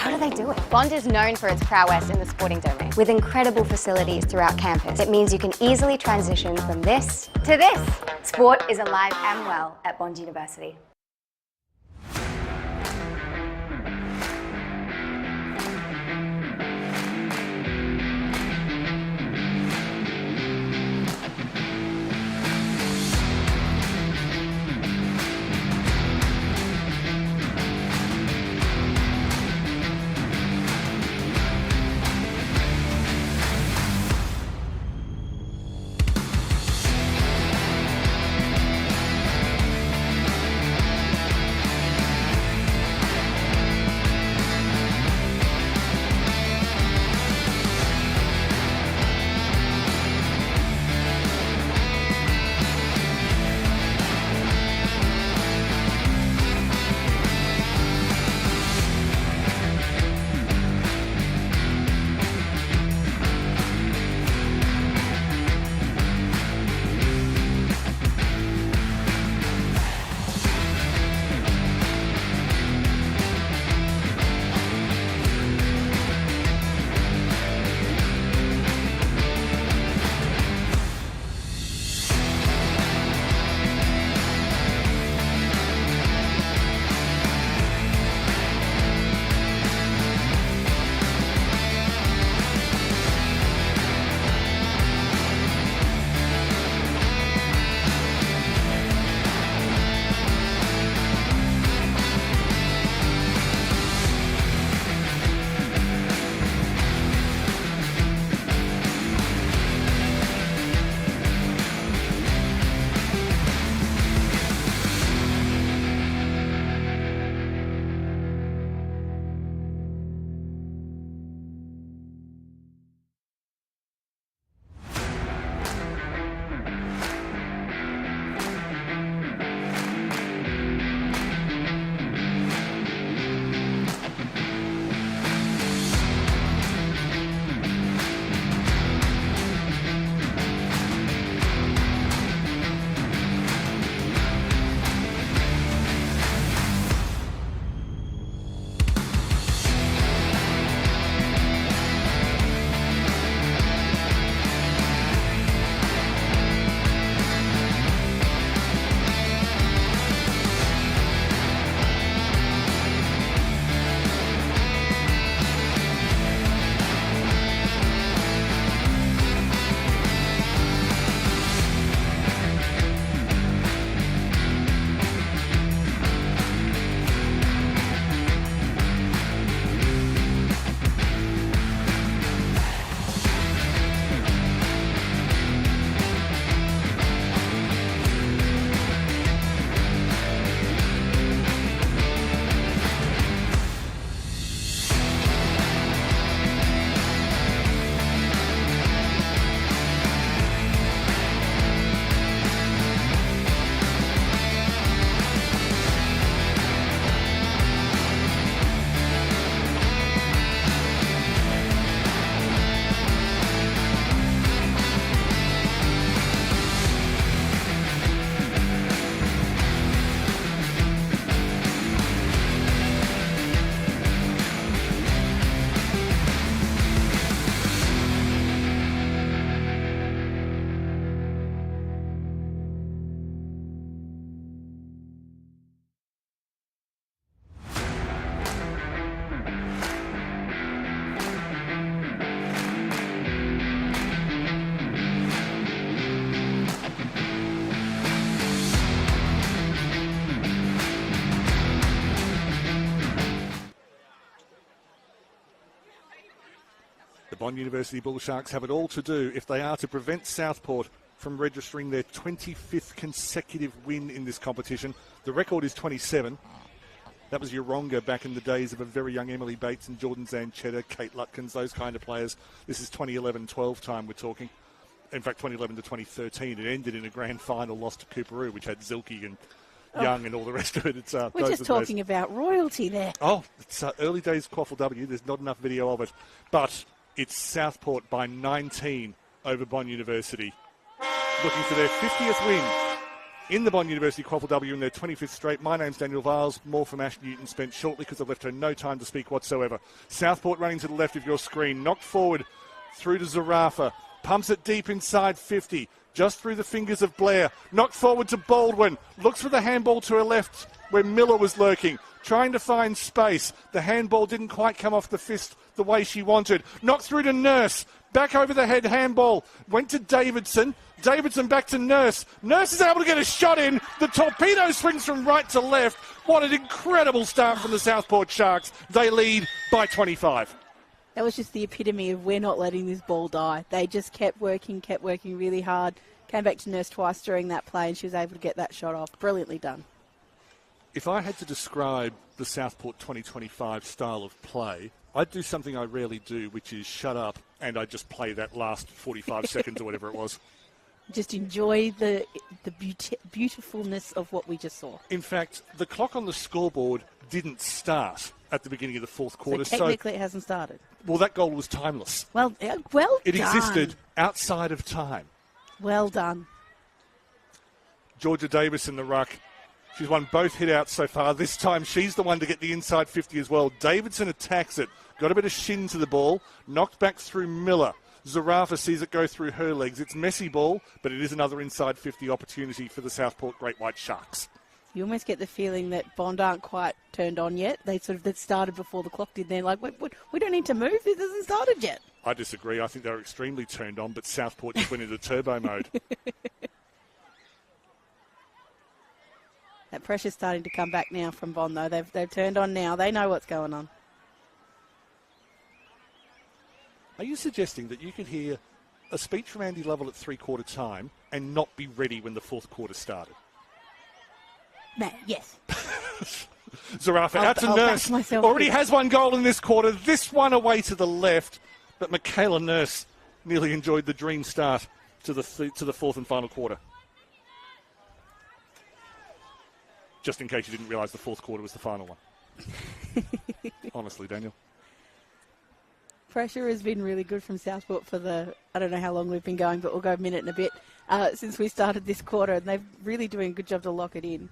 How do they do it? Bond is known for its prowess in the sporting domain. With incredible facilities throughout campus, it means you can easily transition from this to this. Sport is alive and well at Bond University. The Bond University Bull Sharks have it all to do if they are to prevent Southport from registering their 25th consecutive win in this competition. The record is 27. That was Yeronga back in the days of a very young Emily Bates and Jordan Zanchetta, Kate Lutkins, those kind of players. This is 2011-12 time we're talking. In fact, 2011 to 2013. It ended in a grand final loss to Cooperoo, which had Zilke and Young and all the rest of it. It's, we're just talking about royalty there. Oh, it's early days QAFLW. There's not enough video of it. But it's Southport by 19 over Bond University. Looking for their 50th win in the Bond University QAFLW in their 25th straight. My name's Daniel Viles. More from Ash Newton spent shortly because I've left her no time to speak whatsoever. Southport running to the left of your screen. Knocked forward through to Zarafa. Pumps it deep inside 50. Just through the fingers of Blair. Knocked forward to Baldwin. Looks for the handball to her left where Miller was lurking. Trying to find space. The handball didn't quite come off the fist the way she wanted. Knocked through to Nurse. Back over the head handball. Went to Davidson. Davidson back to Nurse. Nurse is able to get a shot in. The torpedo swings from right to left. What an incredible start from the Southport Sharks. They lead by 25. That was just the epitome of we're not letting this ball die. They just kept working really hard. Came back to Nurse twice during that play and she was able to get that shot off. Brilliantly done. If I had to describe the Southport 2025 style of play, I'd do something I rarely do, which is shut up and I just play that last 45 seconds or whatever it was. Just enjoy the beautifulness of what we just saw. In fact, the clock on the scoreboard didn't start at the beginning of the fourth quarter. So technically it hasn't started. Well, that goal was timeless. Well It done. existed outside of time. Well done. Georgia Davis in the ruck. She's won both hit-outs so far. This time she's the one to get the inside 50 as well. Davidson attacks it. Got a bit of shin to the ball. Knocked back through Miller. Zarafa sees it go through her legs. It's messy ball, but it is another inside 50 opportunity for the Southport Great White Sharks. You almost get the feeling that Bond aren't quite turned on yet. They started before the clock did. They're like, we don't need to move. This hasn't started yet. I disagree. I think they're extremely turned on, but Southport just went into turbo mode. That pressure's starting to come back now from Bond, though. They've turned on now. They know what's going on. Are you suggesting that you could hear a speech from Andy Lovell at three-quarter time and not be ready when the fourth quarter started? Yes. Zarafa out to Nurse. Already has one goal in this quarter. This one away to the left. But Michaela Nurse nearly enjoyed the dream start to the fourth and final quarter. Just in case you didn't realise the fourth quarter was the final one. Honestly, Daniel. Pressure has been really good from Southport for I don't know how long we've been going, but we'll go a minute and a bit since we started this quarter, and they're really doing a good job to lock it in.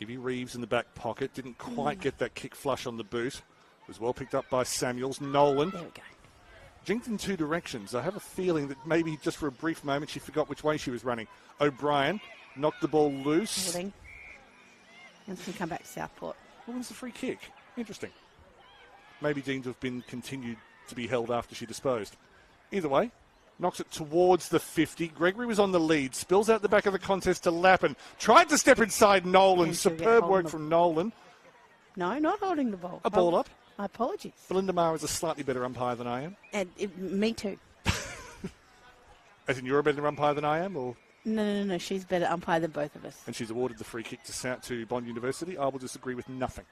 Evie Reeves in the back pocket. Didn't quite get that kick flush on the boot. Was well picked up by Samuels. Nolan. There we go. Jinked in two directions. I have a feeling that maybe just for a brief moment she forgot which way she was running. O'Brien knocked the ball loose. And it's going to come back to Southport. Who wins the free kick? Interesting. Maybe deemed to have been continued to be held after she disposed. Either way, knocks it towards the 50. Gregory was on the lead. Spills out the back of the contest to Lappin. Tried to step inside Nolan. Superb work from Nolan. No, not holding the ball. A ball up. My apologies. Belinda Maher is a slightly better umpire than I am. And me too. As in you're a better umpire than I am? Or? No. She's better umpire than both of us. And she's awarded the free kick to Bond University. I will disagree with nothing.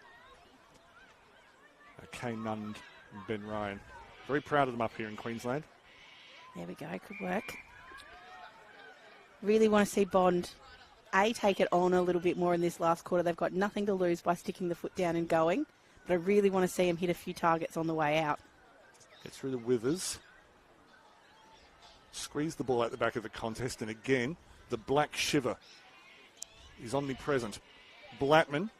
Kay Nund and Ben Ryan. Very proud of them up here in Queensland. There we go. Good work. Really want to see Bond, take it on a little bit more in this last quarter. They've got nothing to lose by sticking the foot down and going. But I really want to see him hit a few targets on the way out. Get through the Withers. Squeeze the ball out the back of the contest. And again, the black shiver is omnipresent. Blattman.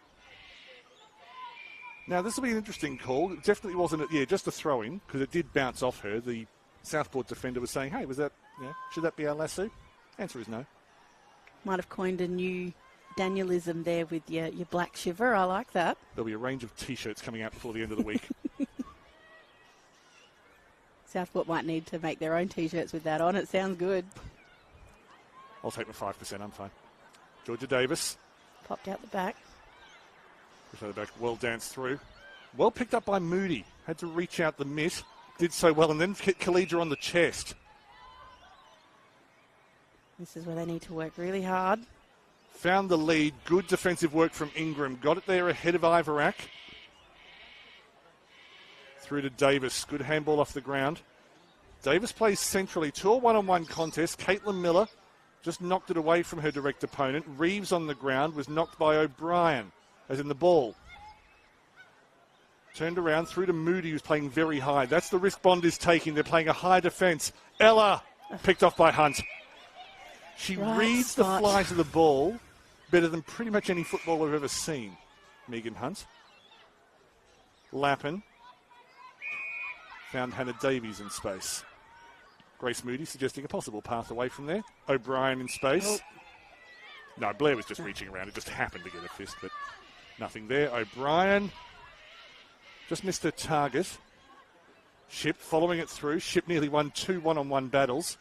Now, this will be an interesting call. It definitely wasn't, just a throw-in, because it did bounce off her. The Southport defender was saying, hey, was that, should that be our lasso? Answer is no. Might have coined a new Danielism there with your black shiver. I like that. There'll be a range of T-shirts coming out before the end of the week. Southport might need to make their own T-shirts with that on. It sounds good. I'll take my 5%. I'm fine. Georgia Davis. Popped out the back. Back, well danced through. Well picked up by Moody. Had to reach out the miss. Did so well, and then hit Khalidra on the chest. This is where they need to work really hard. Found the lead. Good defensive work from Ingram. Got it there ahead of Ivarak. Through to Davis. Good handball off the ground. Davis plays centrally to a one-on-one contest. Caitlin Miller just knocked it away from her direct opponent. Reeves on the ground was knocked by O'Brien. As in the ball. Turned around through to Moody, who's playing very high. That's the risk Bond is taking. They're playing a high defence. Ella picked off by Hunt. She Right reads the spot. flight of the ball better than pretty much any footballer I've ever seen. Megan Hunt. Lappin. Found Hannah Davies in space. Grace Moody suggesting a possible path away from there. O'Brien in space. No, Blair was just reaching around. It just happened to get a fist, but nothing there. O'Brien just missed her target. Ship following it through. Ship nearly won 2 one-on-one battles.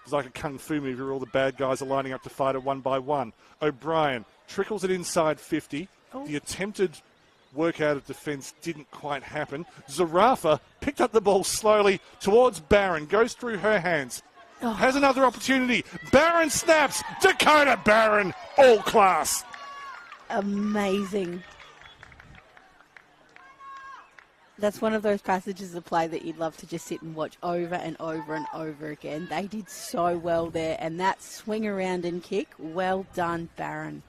It's like a kung fu movie where all the bad guys are lining up to fight it one by one. O'Brien trickles it inside 50. The attempted work out of defence didn't quite happen. Zarafa picked up the ball slowly towards Barron. Goes through her hands. Has another opportunity. Barron snaps. Dakota Barron, all class. Amazing. That's one of those passages of play that you'd love to just sit and watch over and over and over again. They did so well there, and that swing around and kick, well done, Barron.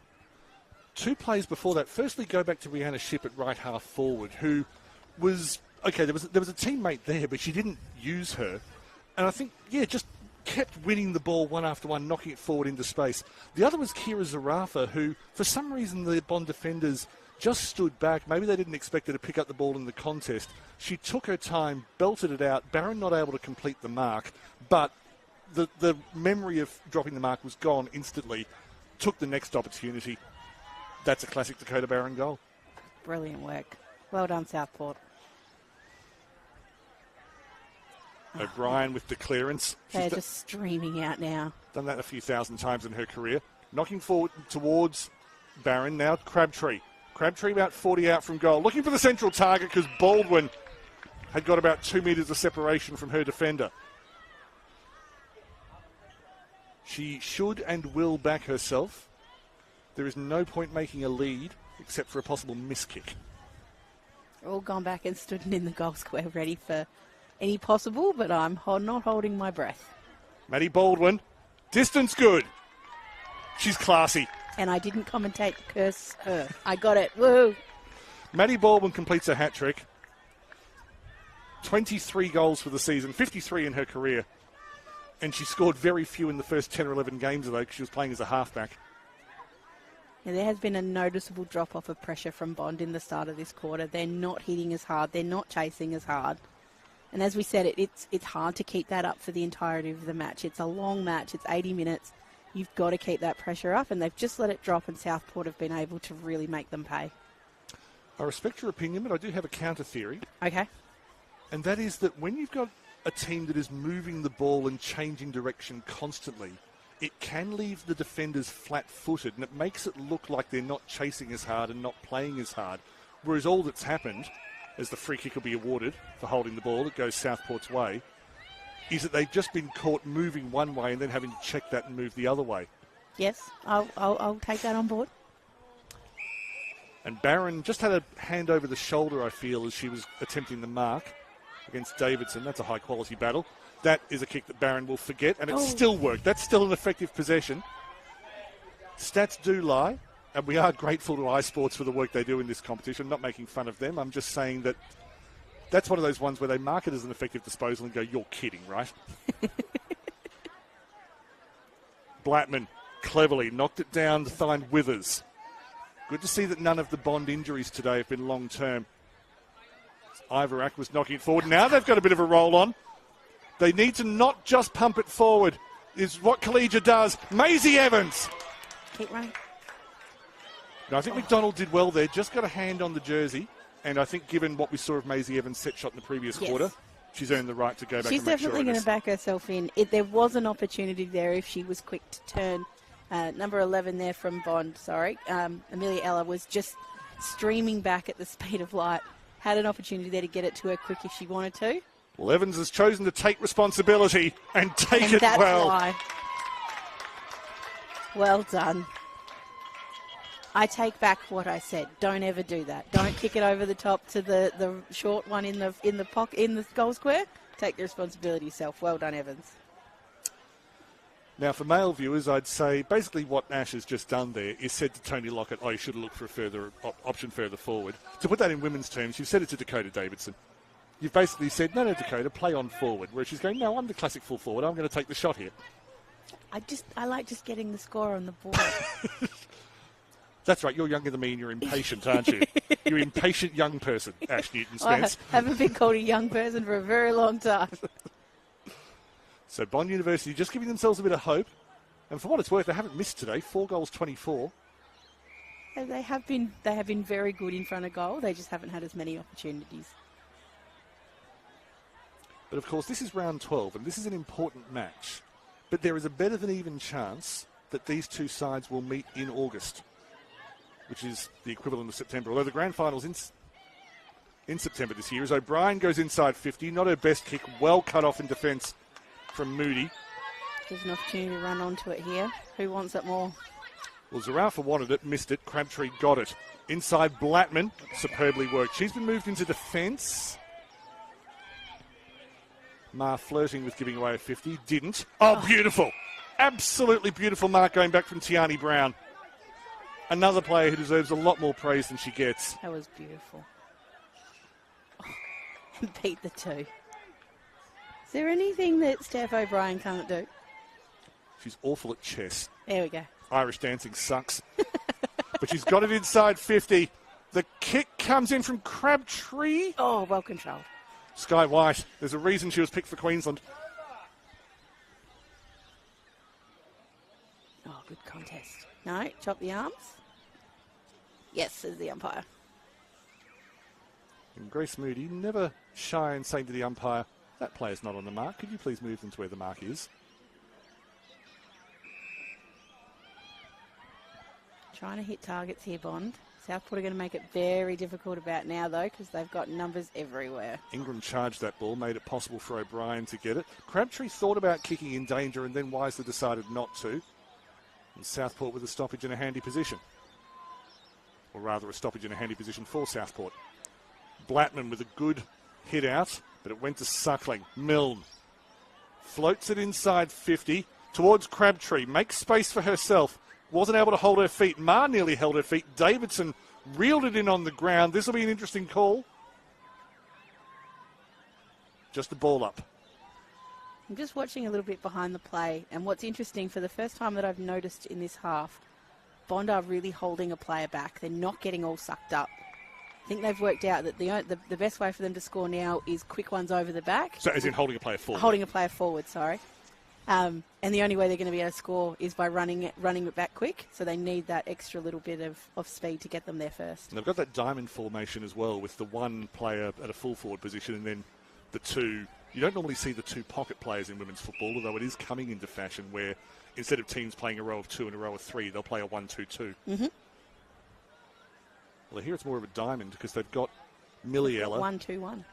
2 plays before that. Firstly, go back to Rihanna Ship at right half forward, who was, okay, there was a teammate there, but she didn't use her. And I think, just kept winning the ball one after one, knocking it forward into space. The other was Kira Zarafa, who, for some reason, the Bond defenders just stood back. Maybe they didn't expect her to pick up the ball in the contest. She took her time, belted it out. Barron not able to complete the mark, but the memory of dropping the mark was gone instantly. Took the next opportunity. That's a classic Dakota Barron goal. Brilliant work. Well done, Southport. O'Brien with the clearance. They're just streaming out now. Done that a few thousand times in her career. Knocking forward towards Barron now. Crabtree. Crabtree about 40 out from goal. Looking for the central target because Baldwin had got about 2 metres of separation from her defender. She should and will back herself. There is no point making a lead except for a possible miss kick. All gone back and stood in the goal square ready for any possible, but I'm not holding my breath. Maddie Baldwin. Distance good. She's classy. And I didn't commentate to curse her. I got it. Woo! Maddie Baldwin completes a hat-trick. 23 goals for the season, 53 in her career. And she scored very few in the first 10 or 11 games of those because she was playing as a halfback. Yeah, there has been a noticeable drop-off of pressure from Bond in the start of this quarter. They're not hitting as hard. They're not chasing as hard. And as we said, it's hard to keep that up for the entirety of the match. It's a long match. It's 80 minutes. You've got to keep that pressure up, and they've just let it drop, and Southport have been able to really make them pay. I respect your opinion, but I do have a counter theory. Okay. And that is that when you've got a team that is moving the ball and changing direction constantly, it can leave the defenders flat-footed, and it makes it look like they're not chasing as hard and not playing as hard. Whereas all that's happened, as the free kick will be awarded for holding the ball, it goes Southport's way, is that they've just been caught moving one way and then having to check that and move the other way. Yes, I'll take that on board. And Barron just had a hand over the shoulder, I feel, as she was attempting the mark against Davidson. That's a high-quality battle. That is a kick that Barron will forget, and it still worked. That's still an effective possession. Stats do lie, and we are grateful to iSports for the work they do in this competition. I'm not making fun of them. I'm just saying that that's one of those ones where they mark it as an effective disposal and go, you're kidding, right? Blattman cleverly knocked it down to find Withers. Good to see that none of the Bond injuries today have been long-term. Ivorak was knocking it forward. Now they've got a bit of a roll on. They need to not just pump it forward, is what Collegia does. Maisie Evans. Keep running. No, I think McDonald did well there. Just got a hand on the jersey. And I think given what we saw of Maisie Evans' set shot in the previous quarter, she's earned the right to go back She's and make sure definitely going to back herself in. There was an opportunity there if she was quick to turn. Number 11 there from Bond, Amelia Ella was just streaming back at the speed of light. Had an opportunity there to get it to her quick if she wanted to. Well, Evans has chosen to take responsibility and take And it that's well. why. Well done. I take back what I said. Don't ever do that. Don't kick it over the top to the short one in the goal square. Take the responsibility yourself. Well done, Evans. Now, for male viewers, I'd say basically what Ash has just done there is said to Tony Lockett, you should have looked for a further option further forward. To put that in women's terms, you've said it to Dakota Davidson. You've basically said, no, Dakota, play on forward. Where she's going, no, I'm the classic full forward. I'm going to take the shot here. I like just getting the score on the board. That's right, you're younger than me and you're impatient, aren't you? You're an impatient young person, Ash Newton-Spence. I haven't been called a young person for a very long time. So Bond University just giving themselves a bit of hope. And for what it's worth, they haven't missed today. 4 goals, 24. They have been very good in front of goal. They just haven't had as many opportunities. But of course, this is round 12, and this is an important match. But there is a better than even chance that these two sides will meet in August, which is the equivalent of September. Although the grand final's in September this year, as O'Brien goes inside 50. Not her best kick, well cut off in defence from Moody. There's an opportunity to run onto it here. Who wants it more? Well, Zarafa wanted it, missed it. Crabtree got it. Inside Blattman, superbly worked. She's been moved into defence. Ma flirting with giving away a 50. Didn't. Oh, beautiful. Absolutely beautiful mark going back from Tiani Brown. Another player who deserves a lot more praise than she gets. That was beautiful. Oh, beat the two. Is there anything that Steph O'Brien can't do? She's awful at chess. There we go. Irish dancing sucks. But she's got it inside 50. The kick comes in from Crabtree. Oh, well controlled. Sky White. There's a reason she was picked for Queensland. Oh, good contest. No, chop the arms. Yes, says the umpire. And Grace Moody, never shy in saying to the umpire, that player's not on the mark. Could you please move them to where the mark is? Trying to hit targets here, Bond. Southport are going to make it very difficult about now, though, because they've got numbers everywhere. Ingram charged that ball, made it possible for O'Brien to get it. Crabtree thought about kicking in danger and then wisely decided not to. And Southport with a stoppage in a handy position. Or rather, a stoppage in a handy position for Southport. Blattman with a good hit out, but it went to Suckling. Milne floats it inside 50 towards Crabtree. Makes space for herself. Wasn't able to hold her feet. Ma nearly held her feet. Davidson reeled it in on the ground. This will be an interesting call. Just the ball up. I'm just watching a little bit behind the play, and what's interesting, for the first time that I've noticed in this half, Bond are really holding a player back. They're not getting all sucked up. I think they've worked out that the best way for them to score now is quick ones over the back. So as in holding a player forward. Holding a player forward, sorry. And the only way they're going to be able to score is by running it back quick. So they need that extra little bit of speed to get them there first. And they've got that diamond formation as well, with the one player at a full forward position and then the two. You don't normally see the two pocket players in women's football, although it is coming into fashion where instead of teams playing a row of 2 and a row of 3, they'll play a 1-2-2. Mm-hmm. Well, here it's more of a diamond because they've got Milliella. 1-2-1.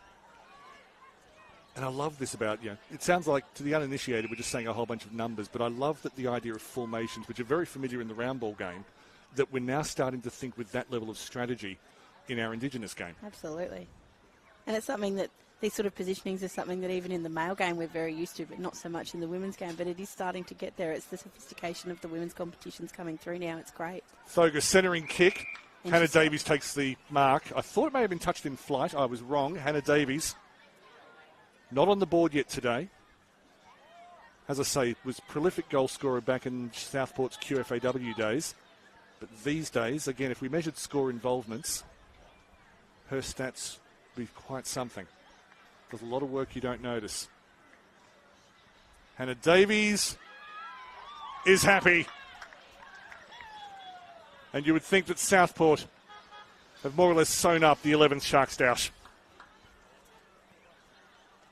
And I love this about, it sounds like to the uninitiated we're just saying a whole bunch of numbers, but I love that the idea of formations, which are very familiar in the round ball game, that we're now starting to think with that level of strategy in our Indigenous game. Absolutely. And it's something that these sort of positionings are something that even in the male game we're very used to, but not so much in the women's game. But it is starting to get there. It's the sophistication of the women's competitions coming through now. It's great. Thoga centering kick. Hannah Davies takes the mark. I thought it may have been touched in flight. I was wrong. Hannah Davies not on the board yet today. As I say, was prolific goal scorer back in Southport's QAFLW days. But these days, again, if we measured score involvements, her stats would be quite something. There's a lot of work you don't notice. Hannah Davies is happy. And you would think that Southport have more or less sewn up the 11th Sharks douche.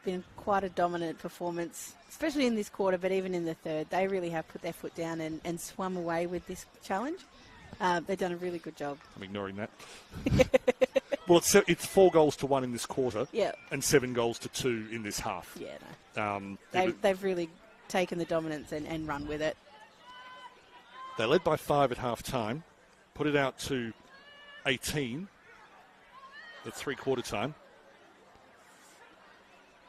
Been quite a dominant performance, especially in this quarter, but even in the third. They really have put their foot down and swum away with this challenge. They've done a really good job. I'm ignoring that. Well, it's 4 goals to 1 in this quarter, and 7 goals to 2 in this half. Yeah, no. They've really taken the dominance and run with it. They led by 5 at half time, put it out to 18 at 3/4 time.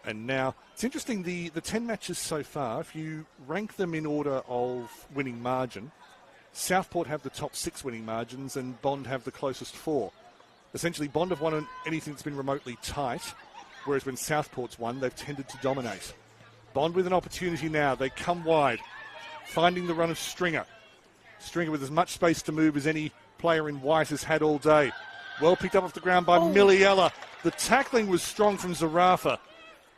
And now, it's interesting, the 10 matches so far, if you rank them in order of winning margin, Southport have the top 6 winning margins and Bond have the closest 4. Essentially, Bond have won anything that's been remotely tight, whereas when Southport's won, they've tended to dominate. Bond with an opportunity now. They come wide. finding the run of Stringer. Stringer with as much space to move as any player in white has had all day. Well picked up off the ground by Miliella. The tackling was strong from Zarafa.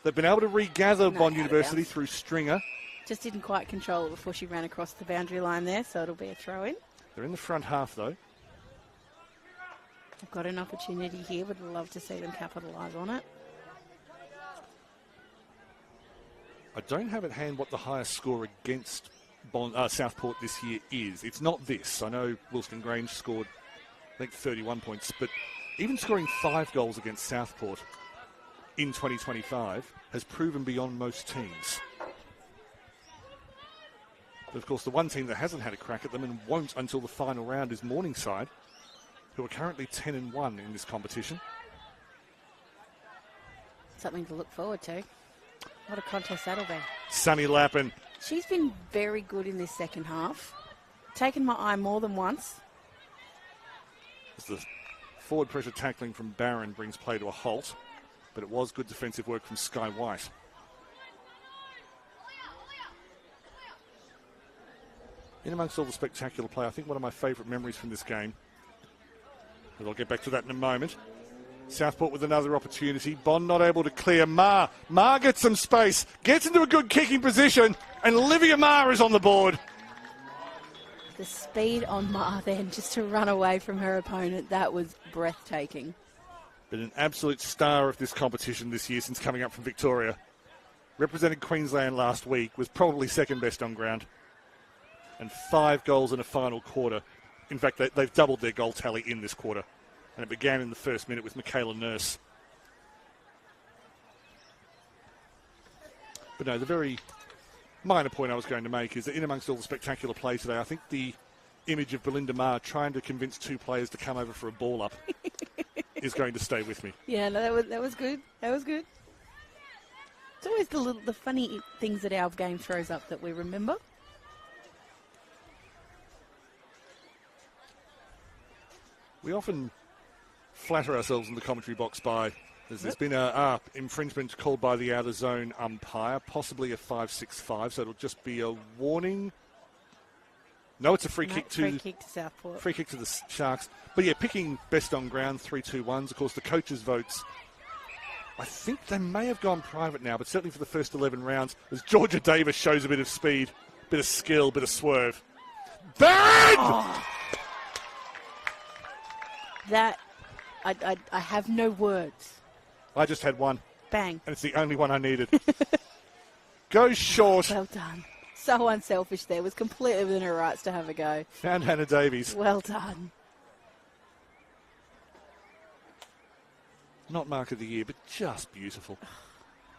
They've been able to regather Bond University through Stringer. Just didn't quite control it before she ran across the boundary line there, so it'll be a throw-in. They're in the front half, though. I've got an opportunity here, would love to see them capitalise on it. I don't have at hand what the highest score against Southport this year is. It's not this. I know Wilston Grange scored, I think, 31 points, but even scoring 5 goals against Southport in 2025 has proven beyond most teams. But of course, the one team that hasn't had a crack at them and won't until the final round is Morningside, who are currently 10-1 in this competition. Something to look forward to. What a contest that'll be. Sunny Lappin. She's been very good in this second half. Taken my eye more than once. As the forward pressure tackling from Barron brings play to a halt, but it was good defensive work from Sky White. In amongst all the spectacular play, I think one of my favourite memories from this game, and I'll get back to that in a moment. Southport with another opportunity. Bond not able to clear. Ma gets some space, gets into a good kicking position, and Olivia Ma is on the board. The speed on Ma then, just to run away from her opponent, that was breathtaking. Been an absolute star of this competition this year since coming up from Victoria. Represented Queensland last week, was probably second best on ground. And 5 goals in a final quarter. In fact, they've doubled their goal tally in this quarter. And it began in the first minute with Michaela Nurse. But no, the very minor point I was going to make is that in amongst all the spectacular play today, I think the image of Belinda Maher trying to convince 2 players to come over for a ball up is going to stay with me. Yeah, no, that was good. That was good. It's always the funny things that our game throws up that we remember. We often flatter ourselves in the commentary box by there's been a infringement called by the outer zone umpire, possibly a 5-6-5, so it'll just be a warning. No, it's a free kick to Southport. Free kick to the Sharks. But yeah, picking best on ground 3-2-1s. Of course, the coaches' votes, I think they may have gone private now, but certainly for the first 11 rounds, as Georgia Davis shows a bit of speed, bit of skill, bit of swerve. Barron! Oh. That, I have no words. I just had one. Bang. And it's the only one I needed. Goes short. Well done. So unselfish there. Was completely within her rights to have a go. Found Hannah Davies. Well done. Not mark of the year, but just beautiful.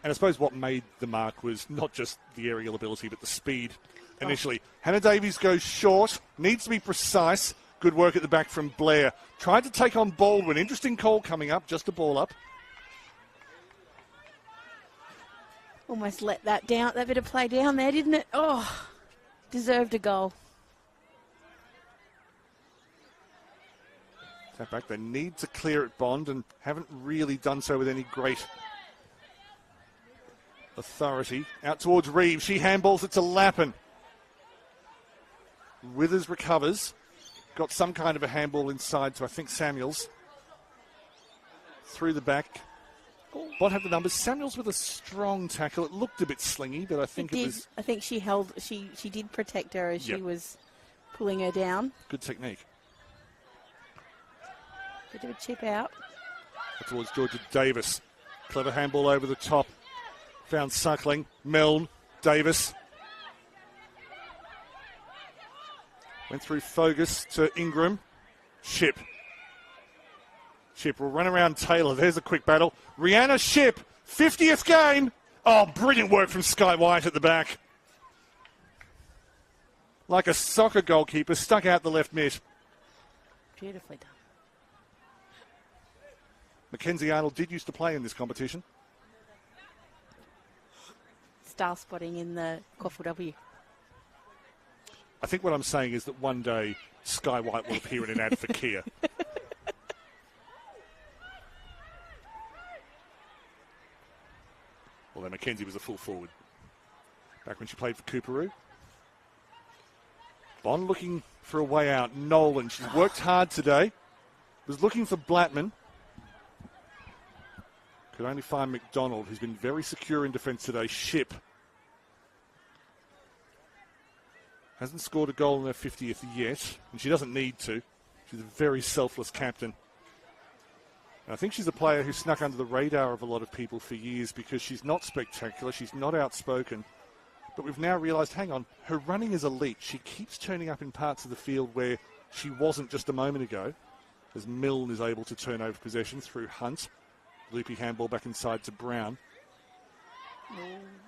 And I suppose what made the mark was not just the aerial ability, but the speed initially. Hannah Davies goes short, needs to be precise. Good work at the back from Blair. Tried to take on Baldwin. Interesting call coming up, just a ball up. Almost let that bit of play down there, didn't it? Oh, deserved a goal. That back, they need to clear it, Bond, and haven't really done so with any great authority. Out towards Reeves. She handballs it to Lappin. Withers recovers. Got some kind of a handball inside to, I think, Samuels. Through the back. Bond had the numbers. Samuels with a strong tackle. It looked a bit slingy, but I think it was... I think she did protect her as she was pulling her down. Good technique. Bit of a chip out. Towards Georgia Davis. Clever handball over the top. Found Suckling. Milne. Davis. Went through Fogus to Ingram. Ship will run around Taylor. There's a quick battle. Rihanna Ship, 50th game. Oh, brilliant work from Sky White at the back. Like a soccer goalkeeper, stuck out the left mid. Beautifully done. Mackenzie Arnold did used to play in this competition. Star spotting in the QAFLW. I think what I'm saying is that one day Sky White will appear in an ad for Kia. Although Mackenzie was a full forward back when she played for Cooperoo. Bond looking for a way out. Nolan, she's worked hard today. Was looking for Blattman. Could only find McDonald, who's been very secure in defence today. Ship hasn't scored a goal in her 50th yet, and she doesn't need to. She's a very selfless captain. And I think she's a player who snuck under the radar of a lot of people for years because she's not spectacular, she's not outspoken. But we've now realised, hang on, her running is elite. She keeps turning up in parts of the field where she wasn't just a moment ago, as Milne is able to turn over possession through Hunt. Loopy handball back inside to Brown.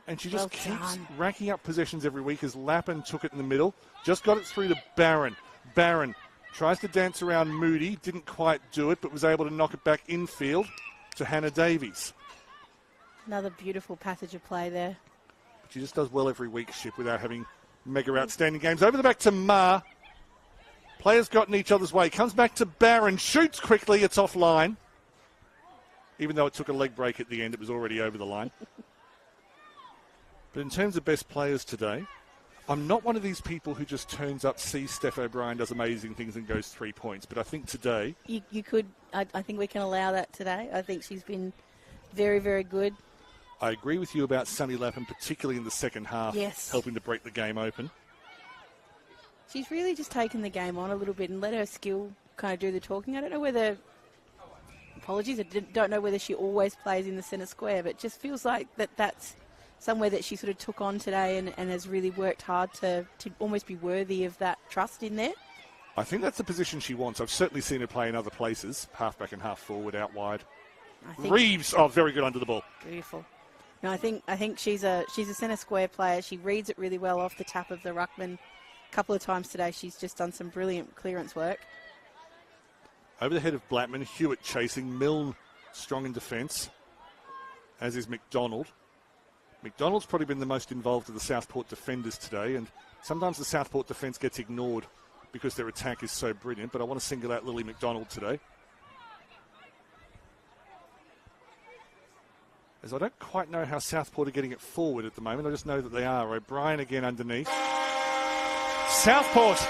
And she just keeps racking up possessions every week as Lappin took it in the middle. Just got it through to Barron. Barron tries to dance around Moody. Didn't quite do it, but was able to knock it back infield to Hannah Davies. Another beautiful passage of play there. But she just does well every week, Ship, without having mega outstanding games. Over the back to Ma. Players got in each other's way. Comes back to Barron. Shoots quickly. It's offline. Even though it took a leg break at the end, it was already over the line. But in terms of best players today, I'm not one of these people who just turns up, sees Steph O'Brien, does amazing things and goes 3 points. But I think today... You could... I think we can allow that today. I think she's been very, very good. I agree with you about Sunny Lappin, particularly in the second half, helping to break the game open. She's really just taken the game on a little bit and let her skill kind of do the talking. I don't know whether... Apologies, I don't know whether she always plays in the centre square, but it just feels like that's somewhere that she sort of took on today and has really worked hard to almost be worthy of that trust in there. I think that's the position she wants. I've certainly seen her play in other places, half back and half forward, out wide. Reeves, very good under the ball. Beautiful. No, I think she's a centre square player. She reads it really well off the tap of the ruckman. A couple of times today, she's just done some brilliant clearance work. Over the head of Blattman, Hewitt chasing, Milne strong in defence, as is McDonald. McDonald's probably been the most involved of the Southport defenders today, and sometimes the Southport defence gets ignored because their attack is so brilliant, but I want to single out Lily McDonald today. As I don't quite know how Southport are getting it forward at the moment, I just know that they are. O'Brien again underneath. Southport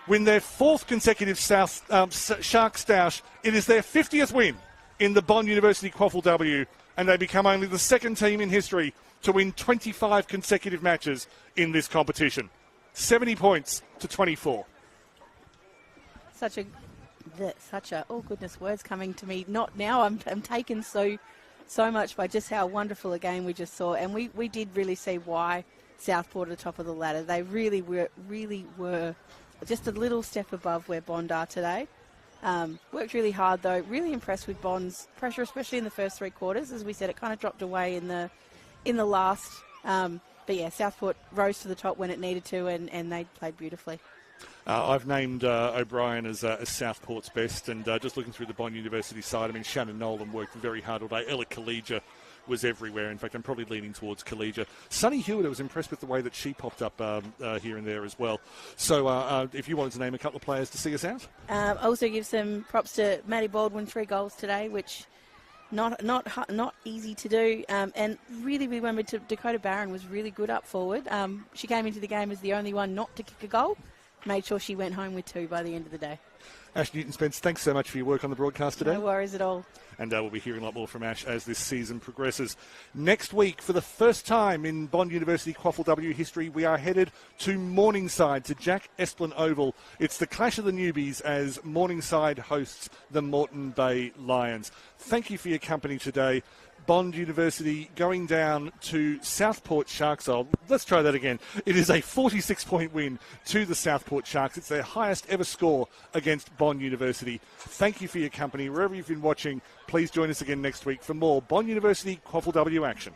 win their 4th consecutive Shark Stoush. It is their 50th win in the Bond University QAFLW, and they become only the 2nd team in history to win 25 consecutive matches in this competition. 70 points to 24. Such a, oh goodness, words coming to me. Not now, I'm taken so much by just how wonderful a game we just saw, and we did really see why Southport at the top of the ladder. They really were just a little step above where Bond are today. Worked really hard though. Really impressed with Bond's pressure, especially in the first 3 quarters. As we said, it kind of dropped away in the last. But yeah, Southport rose to the top when it needed to, and they played beautifully. I've named O'Brien as Southport's best, and just looking through the Bond University side, I mean, Shannon Nolan worked very hard all day. Ella Collegia was everywhere. In fact, I'm probably leaning towards Collegia. Sunny Hewitt, I was impressed with the way that she popped up here and there as well. So if you wanted to name a couple of players to see us out. Also give some props to Maddie Baldwin, 3 goals today, which not easy to do. And really remembered Dakota Barron was really good up forward. She came into the game as the only one not to kick a goal. Made sure she went home with 2 by the end of the day. Ash Newton-Spence, thanks so much for your work on the broadcast today. No worries at all. And we'll be hearing a lot more from Ash as this season progresses. Next week, for the first time in Bond University QAFLW history, we are headed to Morningside, to Jack Esplin Oval. It's the clash of the newbies as Morningside hosts the Moreton Bay Lions. Thank you for your company today. Bond University going down to Southport Sharks. Oh, let's try that again. It is a 46-point win to the Southport Sharks. It's their highest ever score against Bond University. Thank you for your company. Wherever you've been watching, please join us again next week for more Bond University QAFLW action.